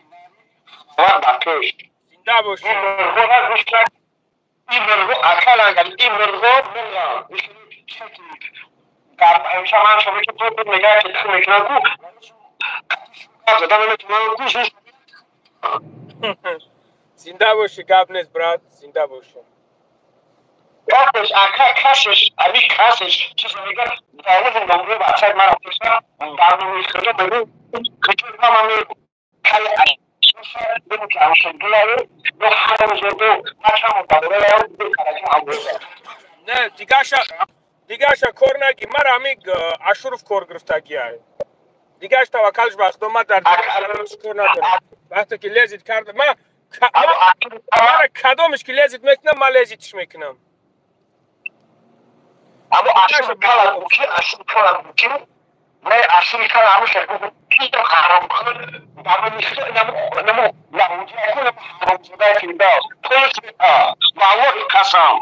مر بپیش زنده باشی این مرغو را گوشتن این مرغو اکل انگلی این مرغو مرغا گرد همیشه من شما که تو بود نگه که تو میکنه گو زدن نمیتونم گوش زنده باشی گپ نیست برات زنده باشی کسش اکا کسش علی کسش چیز میگه داوود نمره بچه من افتشم برنامه خدا بگو کجور من کل اشتر بگو که همشون دلاره دو حرم زدو مچم و داره رو دو کرجیم عبوده نه دیگه کار نگی مرا همیگ اشرف کار گرفتگی های دیگه توکلش بخت ما در دیگه کار ندارم وقتی که لذت کرده من کدومش که لذت میکنم من لذتش میکنم اما اشرف کلا بوکی اشرف کلا بوکی نه اشرف کلا همش بوکی تو حرام کنه دامه میشه نمو یهودی اکو حرام زده که داست پولش باور کسام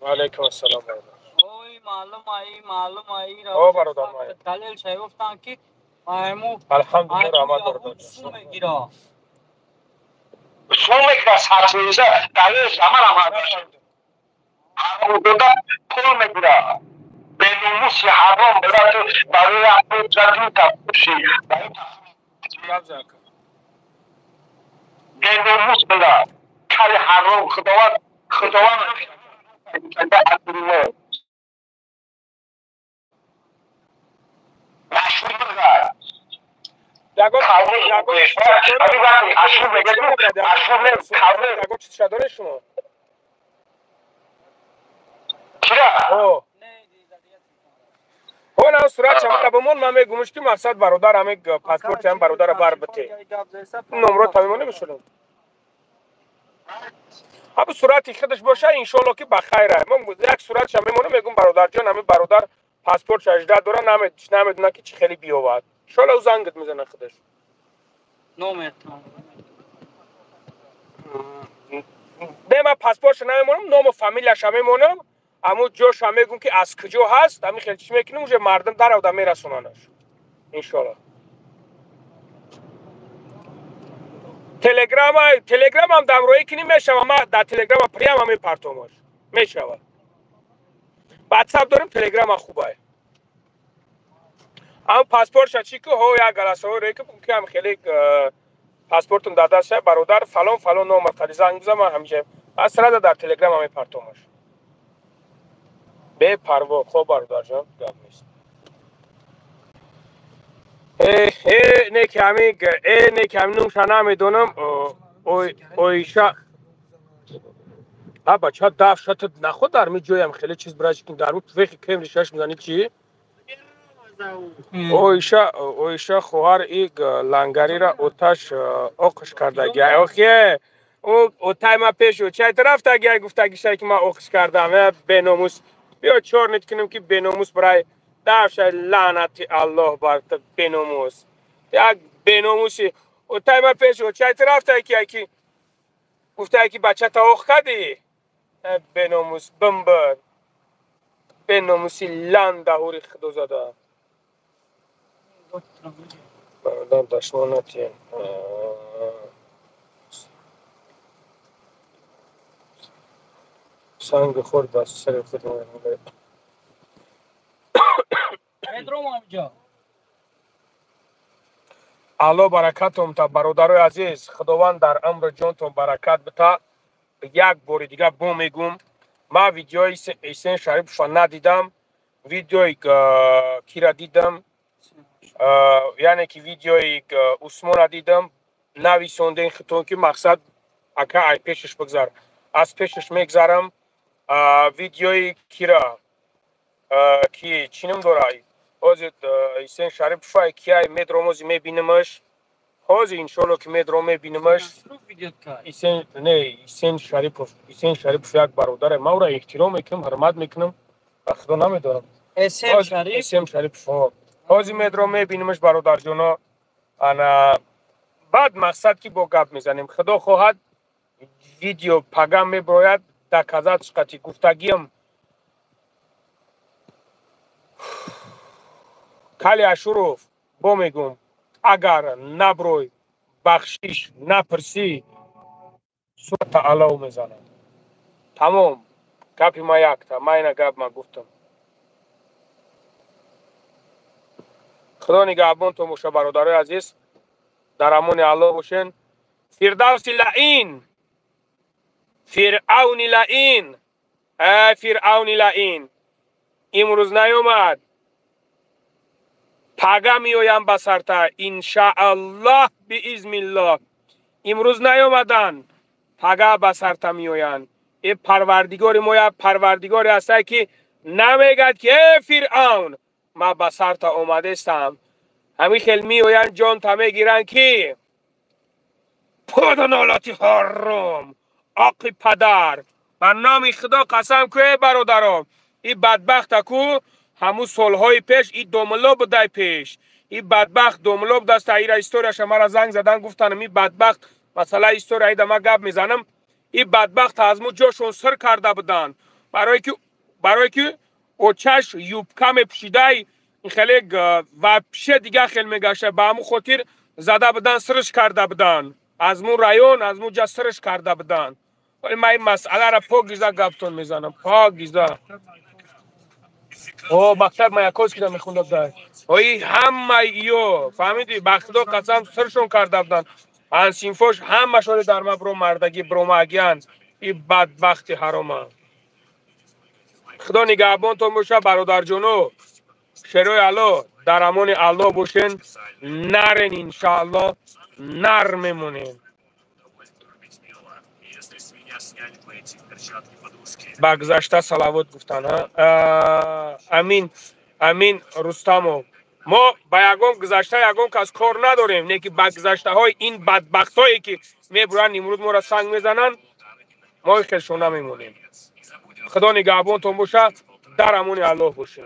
و علیکم السلام اوی معلوم ای او برادر مایی دلیل چه گفتن که مایمو الحمدلله رحمت برادر سو میگیره سو میگیره سرسویزه دلیل زمان هم حرام زده پول میگیره به نموس حرام برای حرام زدی تفشی به نموس بلا کل حرام خداوند شما هون صورت شما بمون من میگمش که مقصد برادر همه پاسپورت هم برادر بار بته نمره تمام نمیشدم همه صورتی خودش باشه انشالله که بخیره. من یک صورتش هم میمونه میگم برادر جان همین برادر پاسپورت 18 داره نمیدونه که چی خیلی بیاورد انشالله او زنگت میزنه خودش. نومت نه من پاسپورتش نمیمونم نام و فامیلش هم میمونم اما جوش هم میگم که از کجا هست همین خیلی چی میکنیم اونجا مردم در آدم میرسوننش انشالله. تلگرام هم دمرویی کنیم میشوه ما در تلگرام پریم هم میپرتومش میشوه. واتساپ داریم تلگرام هم خوبه. اما پاسپورت چی که هو یا گلاسه های ریکه که هم خیلی پاسپورتم داده شه برادر فلان نام خیلی زنگ بزنم همیشه اصلا در تلگرام هم میپرتومش. به پروا خوب برادر جان گپ نیست. نه که همین نوم شنه میدونم اویشا بچه دف شد نخود در می جویم خیلی چیز برایش کن در بود وقتی کم ریشش میزنی چی؟ اویشا خوهر ایگ لنگری را اوتاش اوقش کرده گه اوخیه او تایما پیش او چای طرف تا گه گفته گیشه که ما اوقش کردم به ناموس بیا چور نیت کنم که به ناموس برای دفش لعنتی الله بر به ناموس یک به ناموسی او تایما پیش او چای طرف تا که گفته که بچه تا اوخ کردی به ناموس بمبر به ناموسی لنده هوری خدو زده برادر دشمانتین سنگ خورد بس سر خود میگه مدروم آمجا الله برکتم تا برادرای عزیز خداوند در امر جانتون برکت بتا. یک بار دیگه بو میگم ما ویدیوی حسین شریف ندیدم ویدیوی کی را دیدم یعنی که ویدیوی عثمان دیدم نویسنده این خطون که مقصد اکا ای پیشش بگذار از پیشش میگذارم ویدیوی کی را کی چینم دارای حاضر حسین شریف فای کی ای مدروموزی میبینمش حاضر انشالله که مدروم میبینمش حسین شریف یک برادر ما را احترام میکنم حرمت میکنم خدا نمیدونم حسین شریف حاضر مدروم میبینمش برادر جونا انا بعد مقصد که با گپ میزنیم خدا خواهد ویدیو پگم میبراید در کازات قطعی گفتگیم کلی اشروف با میگم اگر نبروی بخشیش نپرسی صورت علاو میزنم تمام گپی ما یک تا ما این گپ ما گفتم خدا نگهبان تو موشه برادرای عزیز در امان الله باشین. فردوس لعین فرعون لعین فرعون لعین امروز نیومد پگه میایم بسرتا انشاءالله باذن الله امروز نیومدن پگه بسرتا میاین این پروردگار ما پروردگاری است که نمیگد که فرعون ما بسرتا اومده استم همین خیلی میاین جان تا میگیرن که پدنالاتی حرام آقی پدر من نام خدا قسم که برادرام این بدبخت کو همون سالهای پیش این دوملو بوده پیش این بدبخت دوملو بوده است ایرا استوریش مرا زنگ زدن گفتن این بدبخت مثلا استوری ایده ما گپ میزنم این بدبخت از مو جاشون سر کرده بودن برای که اوچش یوبکا میپشیده این خیلی و پیشه دیگه خیلی میگشه به همون خاطر زده بودن سرش کرده بودن از مو رایون از مو جا سرش کرده بودن ولی من این مسئله را پاگیزه گفتون میزنم پاگیزه مکتب ما یکاز که میخوندم در همه ایو فهمیدی بخدا قسم سرشون کرده بودن انسینفوش همه شده در ما برو مردگی برو مگیان این بدبختی حرامه خدا نگهبان تو باشه برادر جونو شروع الله در امان الله باشین نرین انشاءالله نر میمونین با گذشته صلوات گفتن امین رستمو ما با یگم گذشته یگم که از کار نداریم نه که با گذشته های این بدبخت هایی که میبرن امروز ما را سنگ میزنن ما خیلی شما نمیمونیم. خدا نگهبانتون باشه. در امان الله باشین.